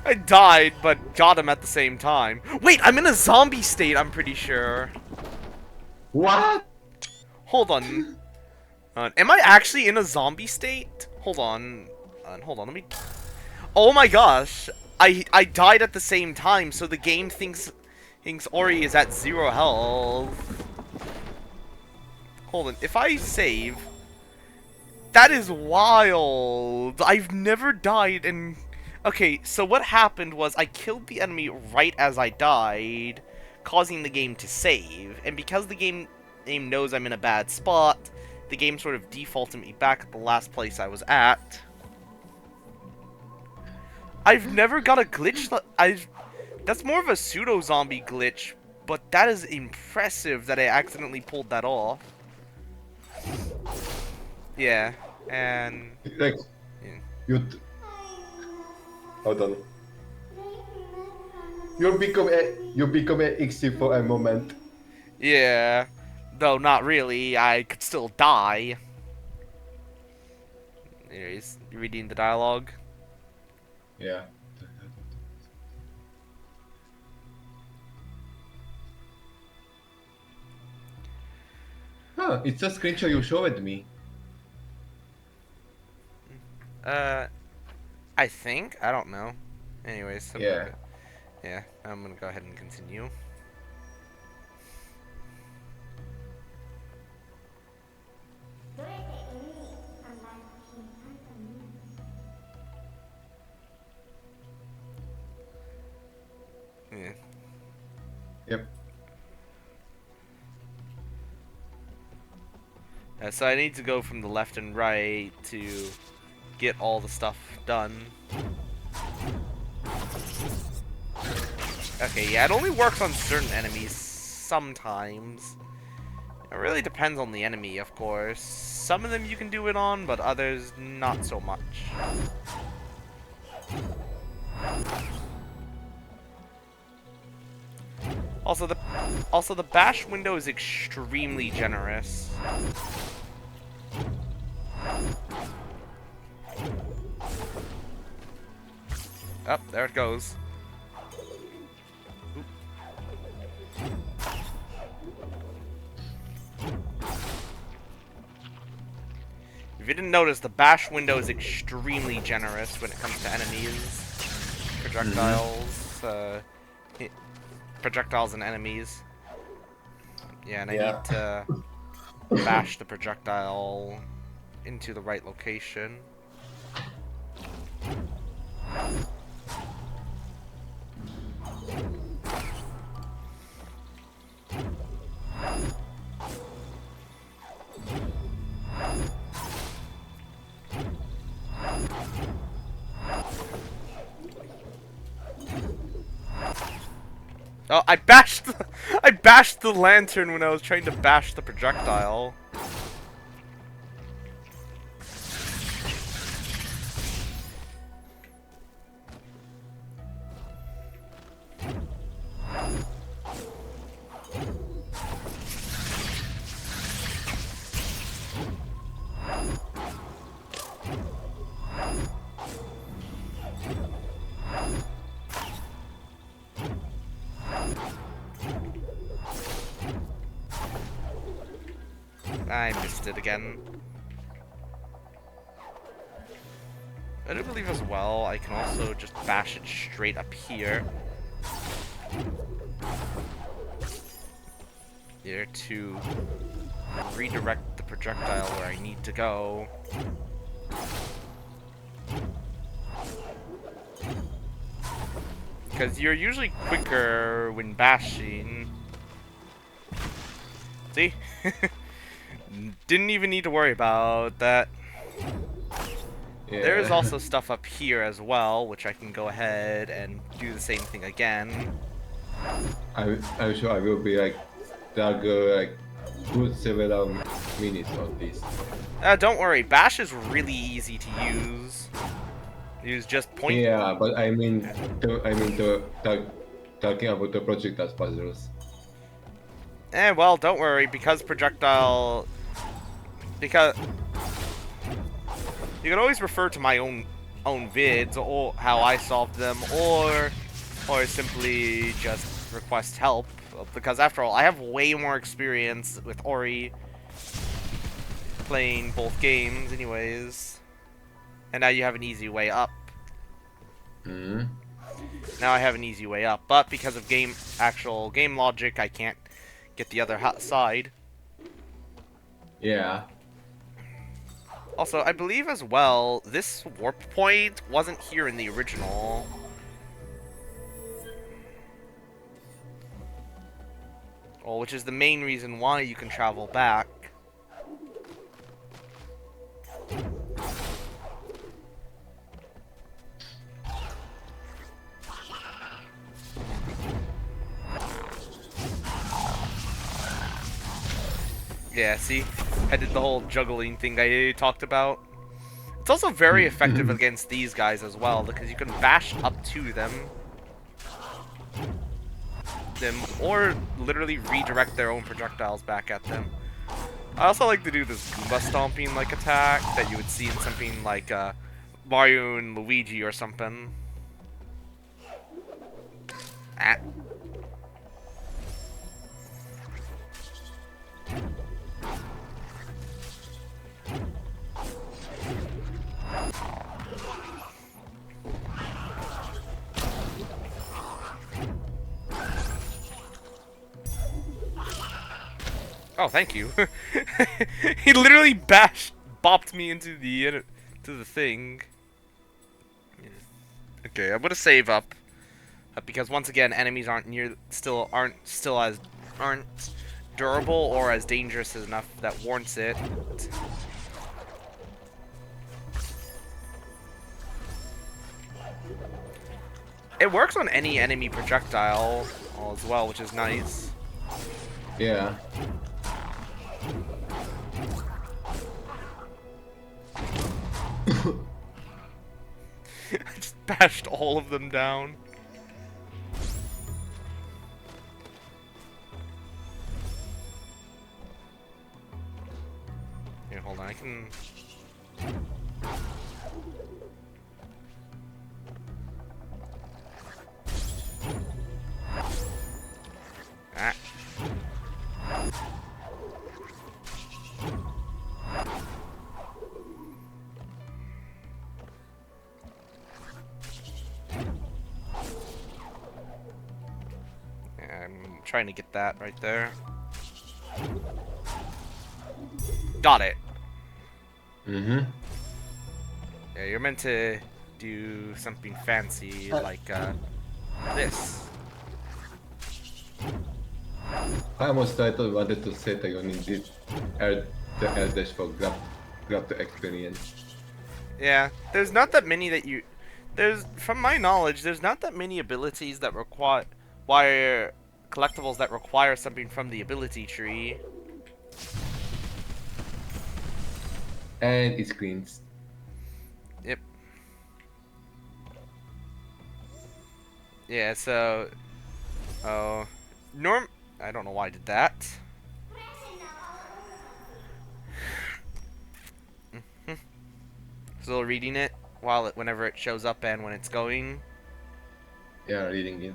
S1: I died, but got him at the same time. Wait, I'm in a zombie state, I'm pretty sure.
S2: What?
S1: Hold on. Am I actually in a zombie state? Hold on. Hold on, let me... Oh my gosh. I died at the same time, so the game thinks Ori is at 0 health. Hold on, if I save... That is wild. I've never died and... Okay, so what happened was I killed the enemy right as I died, causing the game to save. And because the game knows I'm in a bad spot, the game sort of defaulted me back at the last place I was at. I've never got a glitch. That's more of a pseudo-zombie glitch, but that is impressive that I accidentally pulled that off. Yeah, and...
S2: Like,
S1: yeah.
S2: Hold on. You become a Ixie for a moment.
S1: Yeah, though not really. I could still die. Anyways, you reading the dialogue?
S2: Yeah. Huh, it's a screenshot you showed me.
S1: I think? I don't know. Anyways,
S2: Yeah.
S1: I'm gonna go ahead and continue. Yeah.
S2: Yep.
S1: So I need to go from the left and right to get all the stuff done. Okay, yeah, it only works on certain enemies sometimes. It really depends on the enemy, of course. Some of them you can do it on, but others not so much. Also the bash window is extremely generous. Oh, there it goes. Oop. If you didn't notice, the bash window is extremely generous when it comes to enemies, projectiles, projectiles and enemies. Yeah, and I need to bash the projectile into the right location. Oh, I bashed the lantern when I was trying to bash the projectile. I missed it again. I do believe as well I can also just bash it straight up here. Here to redirect the projectile where I need to go. Because you're usually quicker when bashing. See? Didn't even need to worry about that.
S2: Yeah.
S1: There is also stuff up here as well, which I can go ahead and do the same thing again.
S2: I'm sure I will be like struggle like good several minutes on this.
S1: Don't worry, bash is really easy to use. Use just point.
S2: Yeah, but talking about the projectile puzzles.
S1: Well, don't worry, because projectile... Because... You can always refer to my own vids, or how I solved them, or simply just request help. Because after all, I have way more experience with Ori playing both games anyways. And now you have an easy way up.
S2: Hmm.
S1: Now I have an easy way up, but because of actual game logic, I can't get the other side.
S2: Yeah.
S1: Also, I believe as well, this warp point wasn't here in the original. Well, which is the main reason why you can travel back. Yeah, see? I did the whole juggling thing I talked about. It's also very effective against these guys as well, because you can bash up to them, or literally redirect their own projectiles back at them. I also like to do this Goomba stomping like attack that you would see in something like Mario and Luigi or something. Ah. Oh, thank you. He literally bopped me into the thing. Yeah. Okay, I'm gonna save up because once again, enemies aren't durable or as dangerous enough that warrants it. It works on any enemy projectile as well, which is nice.
S2: Yeah.
S1: I just bashed all of them down. Here, hold on, I can... Ah. I'm trying to get that right there. Got it.
S2: Mm-hmm.
S1: Yeah, you're meant to do something fancy like this.
S2: I almost wanted to say that you needed the L dash for grab the experience.
S1: Yeah, there's not that many that you... from my knowledge, there's not that many abilities that require collectibles that require something from the ability tree.
S2: And it screens.
S1: Yep. Yeah, so... Oh... I don't know why I did that. Still reading it whenever it shows up and when it's going.
S2: Yeah, reading it.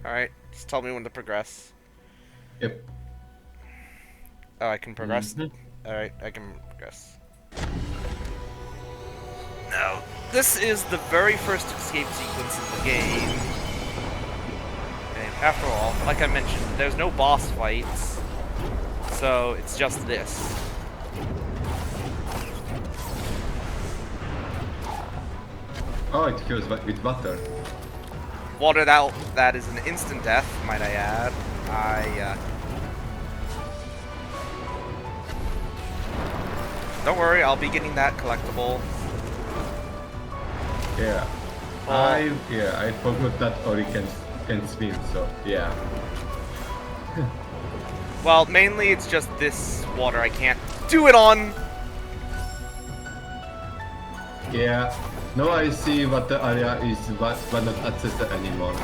S1: Alright, just tell me when to progress.
S2: Yep.
S1: Oh, I can progress.
S2: Mhm.
S1: Alright, I can progress. Now, this is the very first escape sequence in the game. And after all, like I mentioned, there's no boss fights. So, it's just this.
S2: Oh, it fills with water.
S1: Watered out, that is an instant death, might I add. Don't worry, I'll be getting that collectible.
S2: Yeah.
S1: Oh.
S2: I forgot that Ori can swim, so yeah.
S1: Well, mainly it's just this water I can't do it on!
S2: Yeah. Now I see what the area is but not accessed anymore.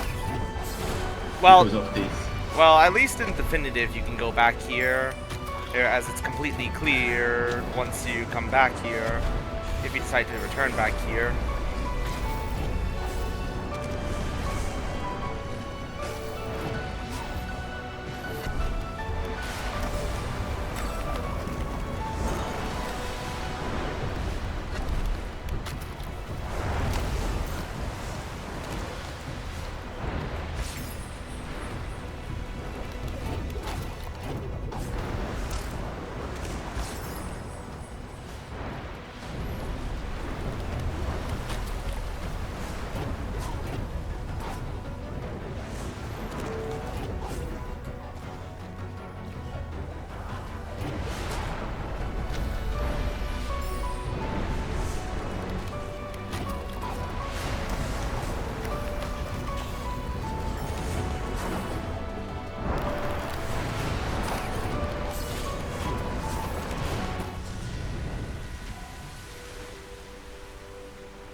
S1: Well,
S2: Because of this.
S1: well, at least in Definitive you can go back here, as it's completely clear once you come back here, if you decide to return back here.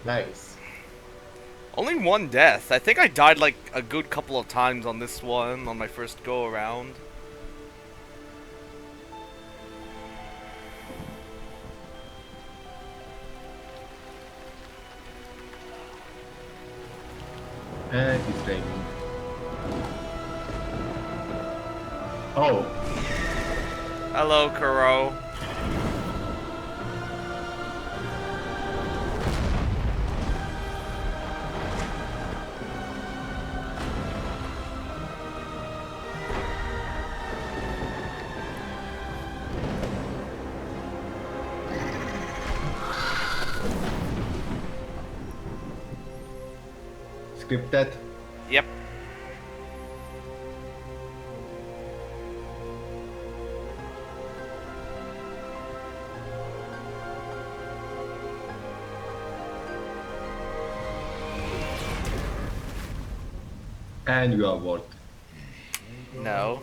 S2: Nice.
S1: Only one death. I think I died like a good couple of times on this one, on my first go around.
S2: And it's raining. Oh,
S1: Hello, Kuro.
S2: scripted.
S1: Yep.
S2: And you are what?
S1: No.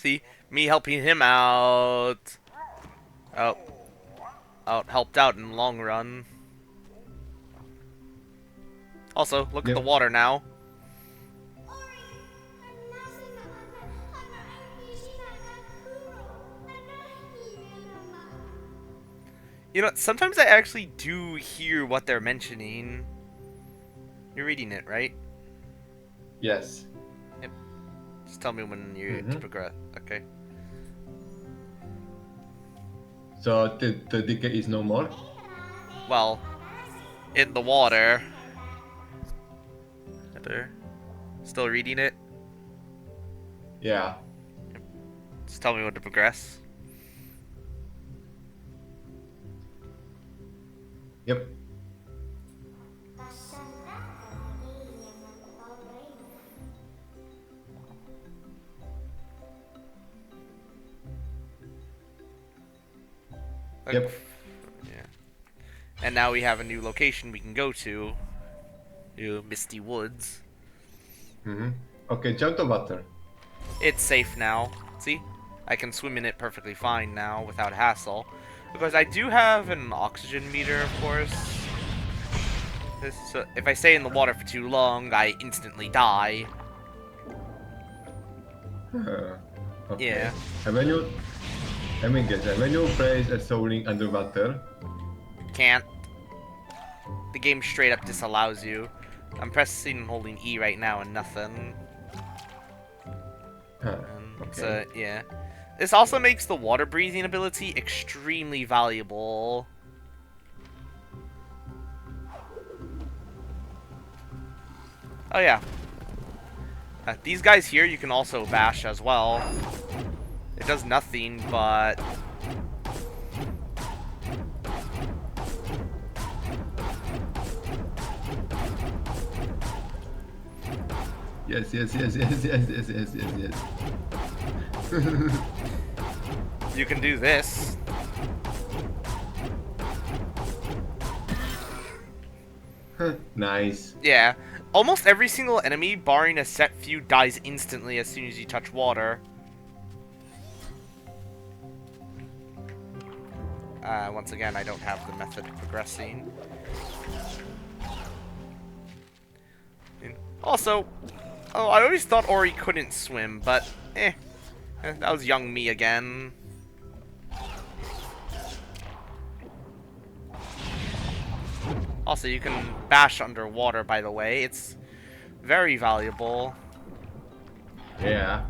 S1: See, me helping him out. Oh, helped out in the long run. Also, look at
S2: Yep.
S1: the water now. You know, sometimes I actually do hear what they're mentioning. You're reading it, right?
S2: Yes.
S1: Just tell me when you're to progress. Okay.
S2: So the decay is no more?
S1: Well, in the water. There. Still reading it?
S2: Yeah.
S1: Just tell me when to progress.
S2: Yep. Yep.
S1: Yeah. And now we have a new location we can go to. New Misty Woods.
S2: Okay, jump the water.
S1: It's safe now. See? I can swim in it perfectly fine now without hassle. Because I do have an oxygen meter, of course. So if I stay in the water for too long, I instantly die.
S2: Okay.
S1: Yeah.
S2: And when you Let me guess. When you place a soul link underwater,
S1: Can't. The game straight up disallows you. I'm pressing and holding E right now and nothing.
S2: huh?
S1: And
S2: Okay.
S1: so, yeah. This also makes the water breathing ability extremely valuable. Oh yeah. These guys here you can also bash as well. It does nothing, but...
S2: Yes, yes, yes, yes, yes, yes, yes, yes, yes.
S1: You can do this.
S2: Nice.
S1: Yeah. Almost every single enemy, barring a set few, dies instantly as soon as you touch water. Once again, I don't have the method of progressing. And also, oh, I always thought Ori couldn't swim, but that was young me again. Also, you can bash underwater, by the way. It's very valuable.
S2: Yeah.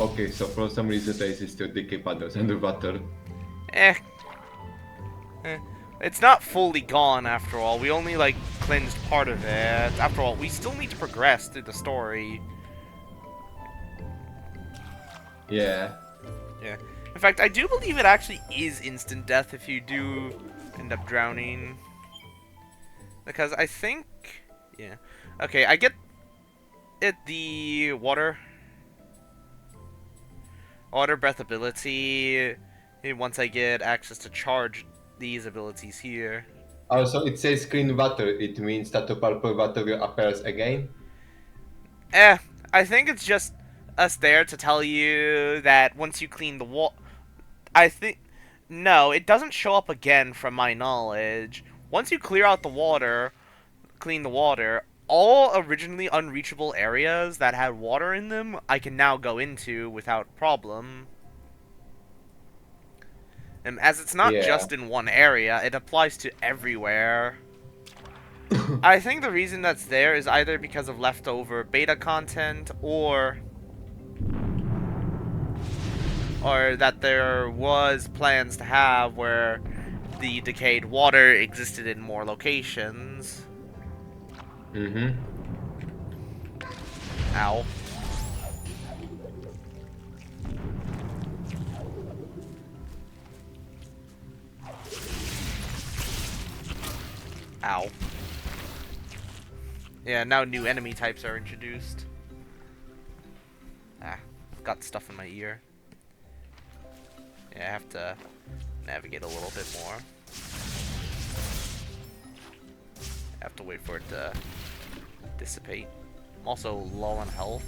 S2: Okay, so for some reason there is still decay paddles underwater.
S1: Eh. It's not fully gone, after all. We only, like, cleansed part of it. After all, we still need to progress through the story.
S2: Yeah.
S1: Yeah. In fact, I do believe it actually is instant death if you do end up drowning. Because I think... Yeah. Okay, I get it, the water breath ability once I get access to charge these abilities here.
S2: Also, it says clean water. It means that the purple water appears again.
S1: I think it's just us there to tell you that once you clean the wall... I think... No, it doesn't show up again from my knowledge. Once you clear out the water, clean the water, all originally unreachable areas that had water in them, I can now go into without problem. And as it's not
S2: Yeah.
S1: just in one area, it applies to everywhere. I think the reason that's there is either because of leftover beta content or that there was plans to have where the decayed water existed in more locations.
S2: Mm-hmm.
S1: Ow. Ow. Yeah, now new enemy types are introduced. Ah, got stuff in my ear. Yeah, I have to navigate a little bit more. I have to wait for it to dissipate. I'm also low on health.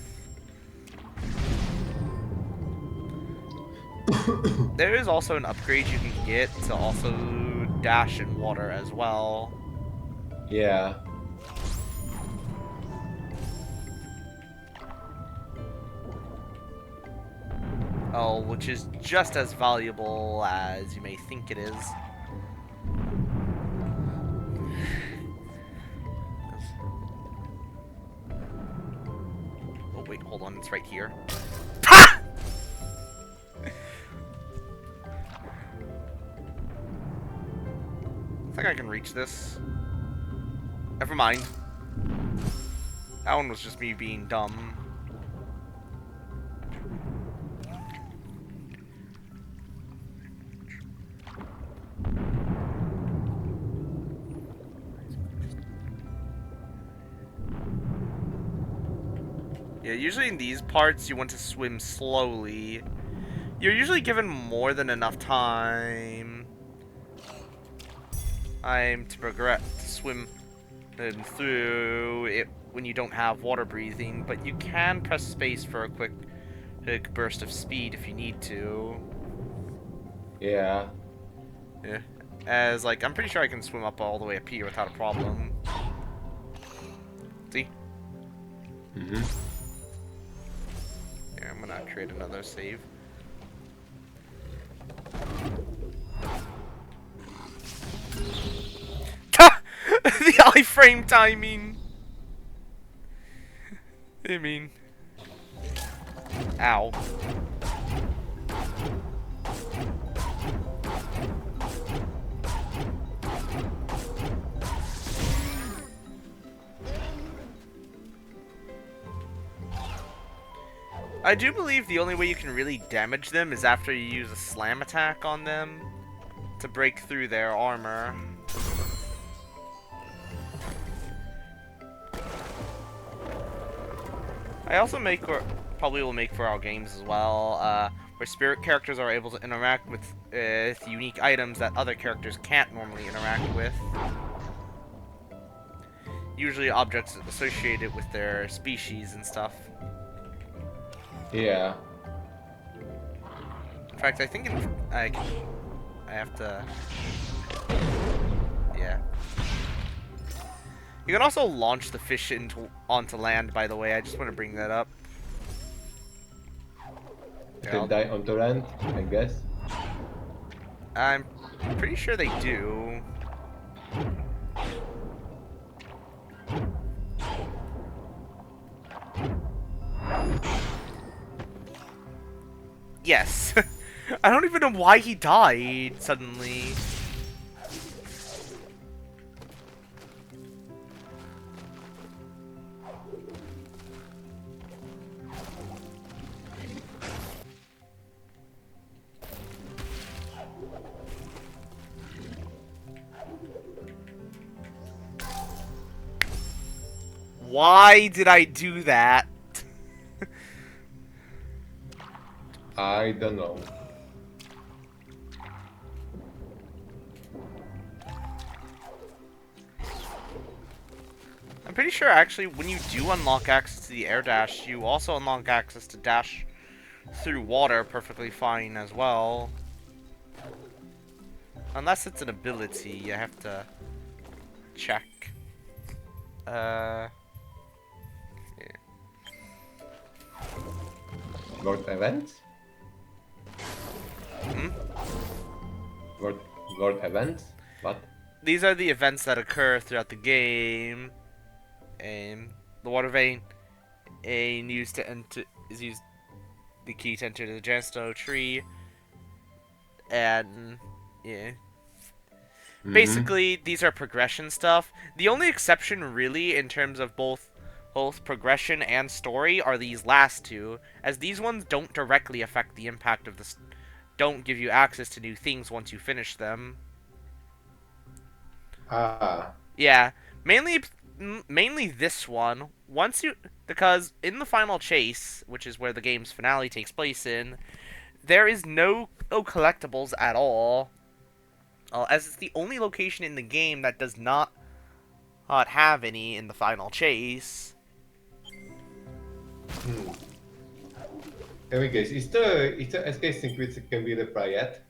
S1: There is also an upgrade you can get to also dash in water as well.
S2: Yeah.
S1: Oh, which is just as valuable as you may think it is. Oh wait, hold on, it's right here. Ha! I think I can reach this. Never mind. That one was just me being dumb. Yeah, usually in these parts you want to swim slowly. You're usually given more than enough time to progress, to swim through it when you don't have water breathing, but you can press space for a quick burst of speed if you need to.
S2: Yeah.
S1: Yeah. As, like, I'm pretty sure I can swim up all the way up here without a problem. See?
S2: Mm-hmm.
S1: Here, I'm gonna create another save. The iframe timing! I mean... Ow. I do believe the only way you can really damage them is after you use a slam attack on them to break through their armor. I also probably will make for our games as well, where spirit characters are able to interact with unique items that other characters can't normally interact with. Usually objects associated with their species and stuff.
S2: Yeah.
S1: In fact, I think I have to... Yeah. You can also launch the fish onto land, by the way. I just want to bring that up.
S2: They die on the land, I guess.
S1: I'm pretty sure they do. Yes. I don't even know why he died suddenly. Why did I do that?
S2: I don't know.
S1: I'm pretty sure, actually, when you do unlock access to the air dash, you also unlock access to dash through water perfectly fine as well. Unless it's an ability, you have to check. Yeah.
S2: World events?
S1: Hmm?
S2: World events? What?
S1: These are the events that occur throughout the game. The water vein used to enter is used the key to enter the Jansto tree, and yeah. Basically, these are progression stuff. The only exception, really, in terms of both progression and story, are these last two, as these ones don't directly affect the impact of this. Don't give you access to new things once you finish them.
S2: Ah.
S1: Yeah, mainly this one. Because in the final chase, which is where the game's finale takes place in, there is no collectibles at all. As it's the only location in the game that does not have any in the final chase.
S2: Let me guess. Is the escape sequence can be replayed yet?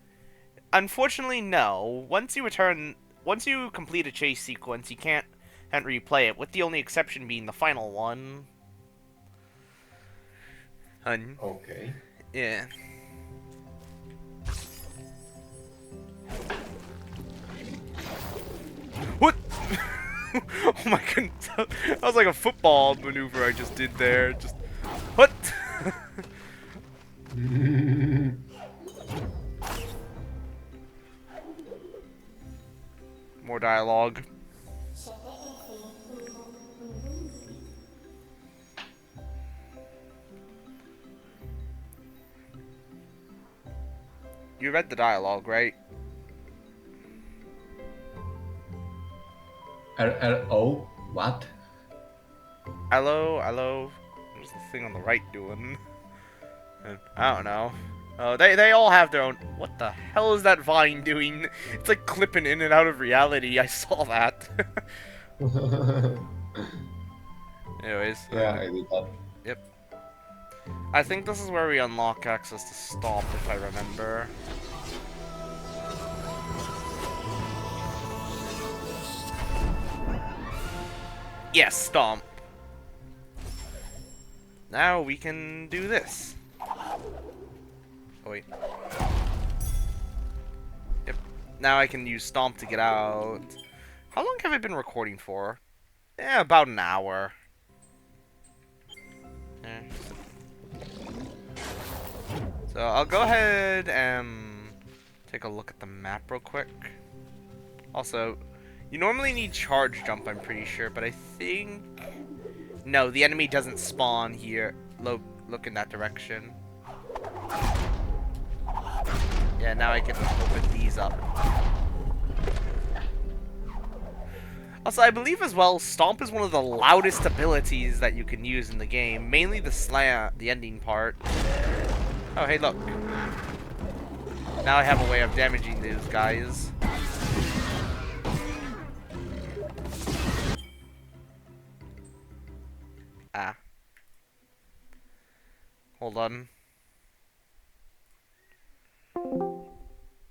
S1: Unfortunately, no. Once you complete a chase sequence, you can't replay it, with the only exception being the final one.
S2: Okay.
S1: Yeah. What? Oh my goodness. That was like a football maneuver I just did there. Just... What? More dialogue. You read the dialogue, right?
S2: RRO? What?
S1: Hello? What's the thing on the right doing? I don't know. Oh, they all have their own... What the hell is that vine doing? It's like clipping in and out of reality. I saw that. Anyways.
S2: Yeah, I did that.
S1: Yep. I think this is where we unlock access to Stomp, if I remember. Yes, Stomp. now we can do this. Oh, wait. Yep. Now I can use Stomp to get out. How long have I been recording for? Yeah, about an hour. Yeah. So I'll go ahead and take a look at the map real quick. Also, you normally need charge jump, I'm pretty sure, but I think... No, the enemy doesn't spawn here. Look in that direction. Yeah, now I can open these up. Also, I believe as well, Stomp is one of the loudest abilities that you can use in the game. Mainly the slam, the ending part. Oh, hey, look. Now I have a way of damaging these guys. Ah. Hold on.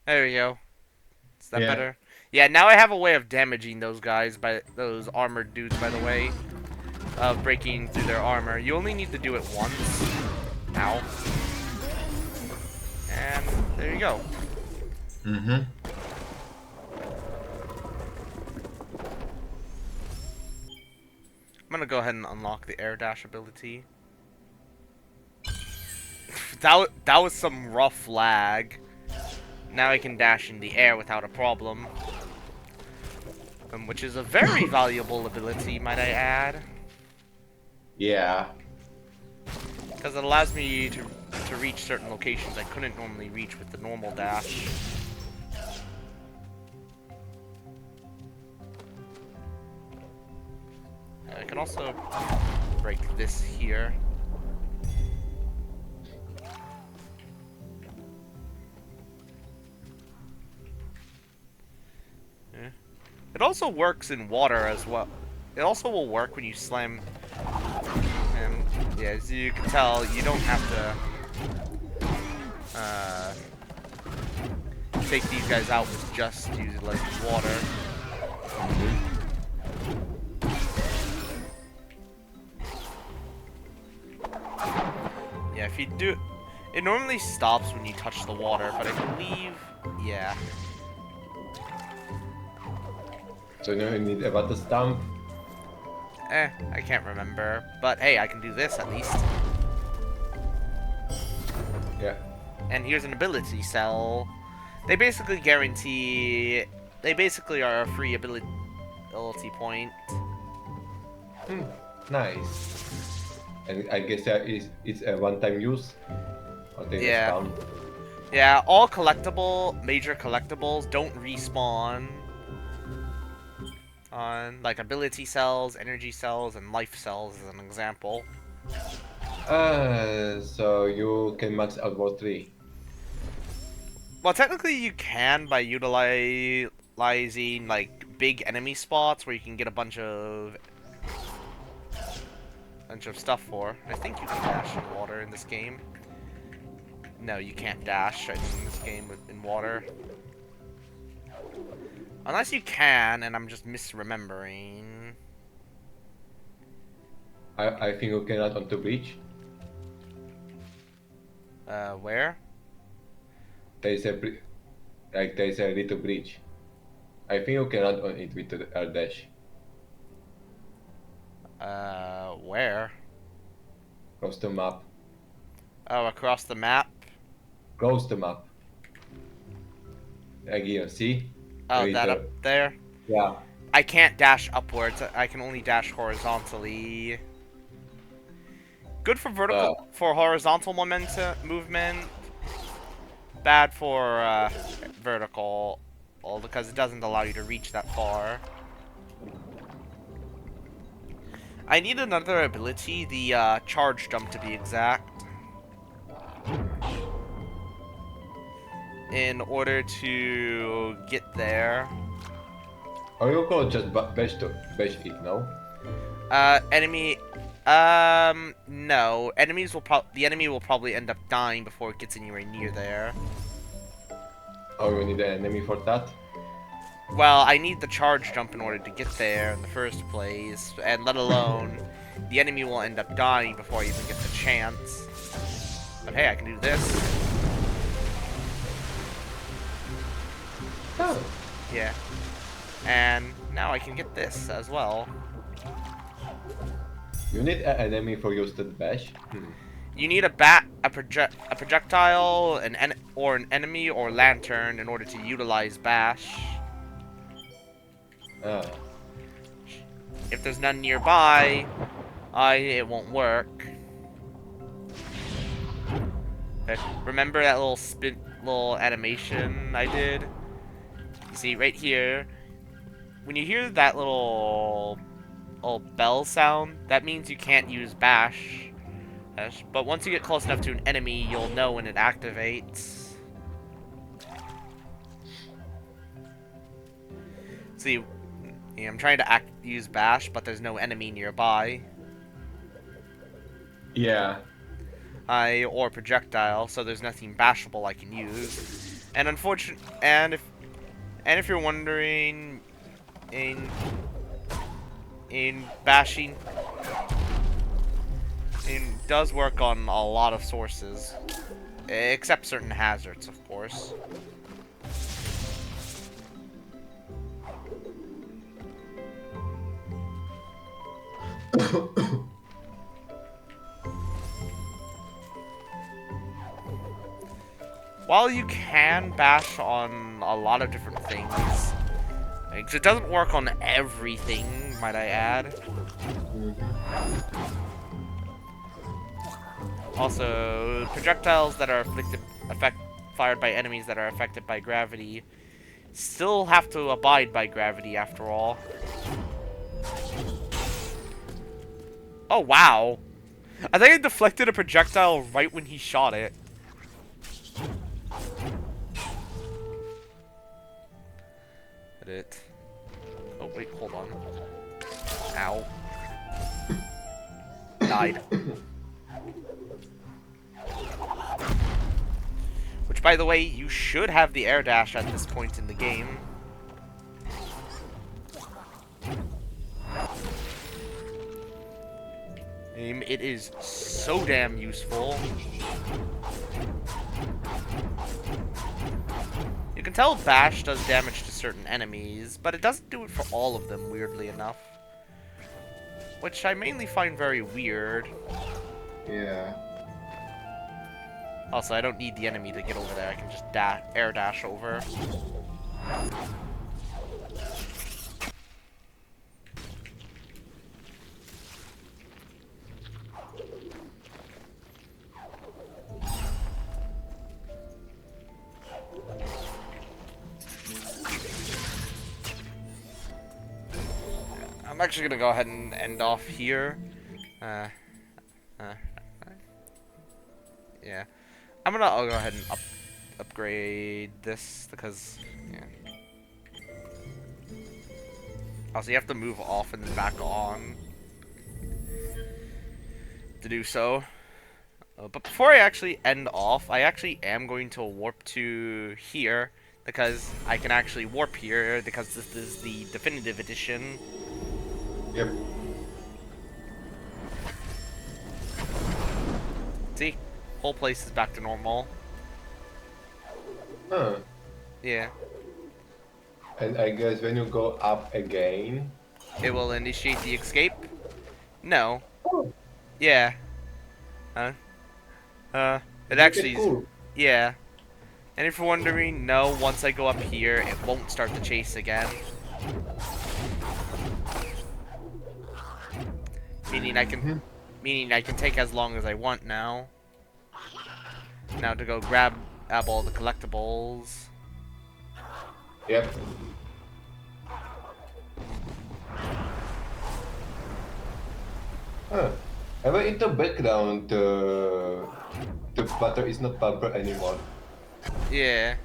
S1: There we go. Is that better? Yeah, now I have a way of damaging those guys, those armored dudes, by the way. Of breaking through their armor. You only need to do it once. Ow. And there you go.
S2: Mm-hmm.
S1: I'm gonna go ahead and unlock the air dash ability. that was some rough lag. Now I can dash in the air without a problem. Which is a very valuable ability, might I add.
S2: Yeah.
S1: Because it allows me to reach certain locations I couldn't normally reach with the normal dash. I can also break this here. Yeah. It also works in water as well. It also will work when you slam. And yeah, as you can tell, you don't have to take these guys out with just utilizing water. Yeah, if you do, it normally stops when you touch the water, but I believe, yeah.
S2: So now you need about the stamp.
S1: I can't remember, but hey, I can do this at least.
S2: Yeah.
S1: And here's an ability cell. They basically guarantee, they basically are a free ability point.
S2: Nice. And I guess it's a one-time use. Or they
S1: Yeah.
S2: spawn.
S1: Yeah, all major collectibles don't respawn on, like, ability cells, energy cells, and life cells as an example.
S2: So you can max out all three.
S1: Well, technically you can by utilizing, like, big enemy spots where you can get a bunch of stuff for. I think you can dash in water in this game. No, you can't dash in this game in water. Unless you can, and I'm just misremembering.
S2: I think you cannot onto bridge.
S1: Where?
S2: There is a there is a little bridge. I think you cannot on it with the air dash.
S1: Where?
S2: Cross the map.
S1: Oh, across the map?
S2: Close the map. Again, see?
S1: Oh,
S2: Right
S1: that
S2: there.
S1: up there?
S2: Yeah.
S1: I can't dash upwards. I can only dash horizontally. Good for for horizontal movement. Bad for vertical, because it doesn't allow you to reach that far. I need another ability, the charge jump to be exact, in order to get there.
S2: Or you could just bash it, no?
S1: Enemy. No. The enemy will probably end up dying before it gets anywhere near there.
S2: Or you need an enemy for that?
S1: Well, I need the charge jump in order to get there in the first place, and let alone, the enemy will end up dying before I even get the chance. But hey, I can do this.
S2: Oh.
S1: Yeah. And now I can get this as well.
S2: You need an enemy for use that bash?
S1: You need a projectile, or an enemy or lantern in order to utilize bash.
S2: Ah.
S1: If there's none nearby, it won't work. Okay. Remember that little animation I did? You see, right here, when you hear that little bell sound, that means you can't use bash. But once you get close enough to an enemy, you'll know when it activates. See, yeah, I'm trying to use bash, but there's no enemy nearby.
S2: Yeah.
S1: Or projectile, so there's nothing bashable I can use. And if you're wondering, in bashing, it does work on a lot of sources, except certain hazards, of course. While you can bash on a lot of different things, it doesn't work on everything, might I add. Also, projectiles that are fired by enemies that are affected by gravity still have to abide by gravity after all. Oh, wow. I think I deflected a projectile right when he shot it. Oh, wait, hold on. Ow. Died. Which, by the way, you should have the air dash at this point in the game. It is so damn useful. You can tell bash does damage to certain enemies, but it doesn't do it for all of them, weirdly enough. Which I mainly find very weird.
S2: Yeah.
S1: Also, I don't need the enemy to get over there. I can just air dash over. I'm actually gonna go ahead and end off here. Yeah. I'll go ahead and upgrade this because, yeah. Also, you have to move off and then back on to do so. But before I actually end off, I actually am going to warp to here because I can actually warp here because this is the definitive edition.
S2: Yep.
S1: See? Whole place is back to normal.
S2: Huh.
S1: Yeah.
S2: And I guess when you go up again...
S1: It will initiate the escape? No.
S2: Oh.
S1: Yeah. It actually...
S2: Cool.
S1: Yeah. And if you're wondering, no, once I go up here, it won't start the chase again. Meaning I can take as long as I want now. Now to go grab all the collectibles.
S2: Yep. Huh. I went into background, the butter is not purple anymore.
S1: Yeah.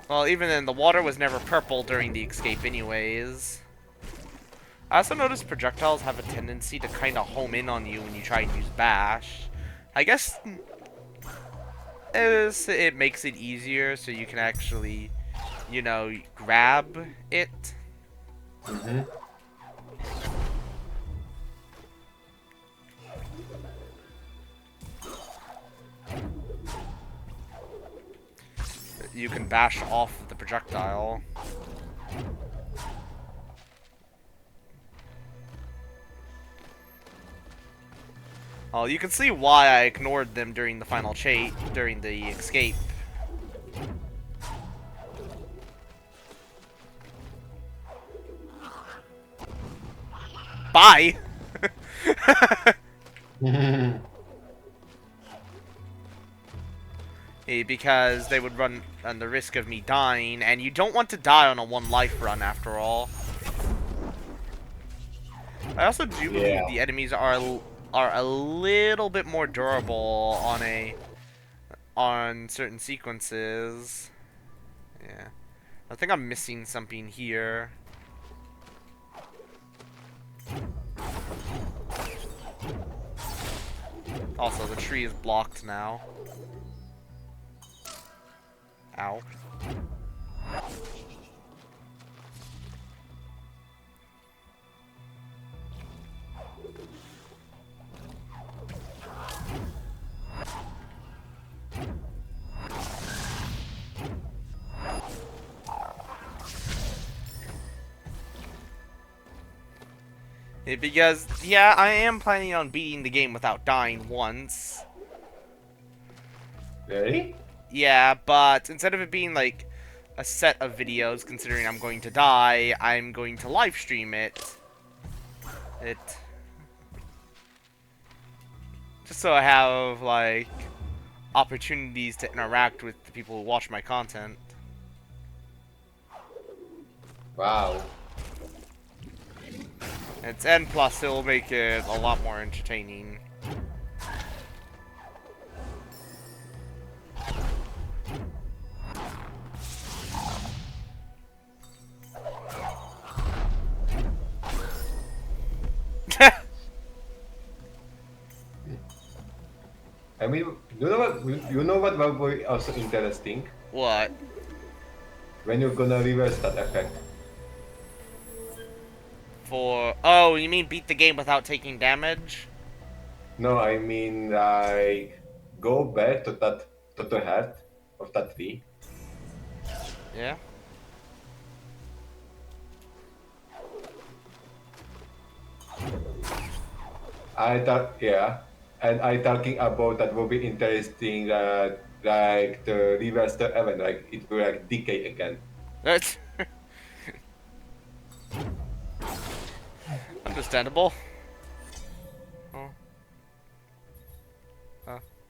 S1: Well, even then, the water was never purple during the escape anyways. I also noticed projectiles have a tendency to kind of home in on you when you try and use bash. I guess it makes it easier so you can actually, you know, grab it.
S2: Mm-hmm.
S1: you can bash off the projectile. Oh, you can see why I ignored them during the final during the escape. Bye! Because they would run on the risk of me dying, and you don't want to die on a 1 life run after all. I also do believe the enemies are a little bit more durable on certain sequences. Yeah. I think I'm missing something here. Also, the tree is blocked now. Ow. Because, yeah, I am planning on beating the game without dying once.
S2: Really?
S1: Yeah, but instead of it being like a set of videos, considering I'm going to die, I'm going to live stream it. Just so I have, like, opportunities to interact with the people who watch my content.
S2: Wow.
S1: And plus, it'll make it a lot more entertaining.
S2: I mean, you know what will be also interesting?
S1: What?
S2: When you're gonna reverse that effect.
S1: Oh, you mean beat the game without taking damage?
S2: No, I mean like go back to the heart of that tree.
S1: Yeah.
S2: I thought yeah, and I talking about that will be interesting. Like the reverse the event, like it will like decay again.
S1: That's understandable. Oh.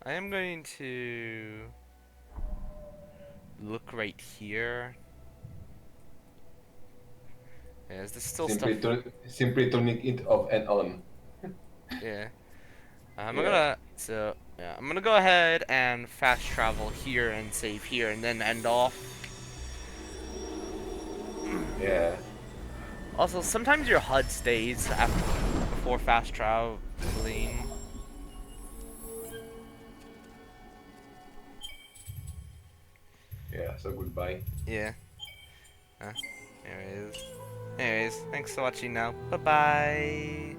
S1: I am going to look right here. Yeah, is this still stuff?
S2: Simply turning it off and on.
S1: Yeah.
S2: Yeah.
S1: I'm gonna go ahead and fast travel here and save here and then end off.
S2: Yeah.
S1: Also, sometimes your HUD stays before fast traveling.
S2: Yeah. So goodbye.
S1: Yeah. Uh, anyways, thanks for watching now. Bye bye.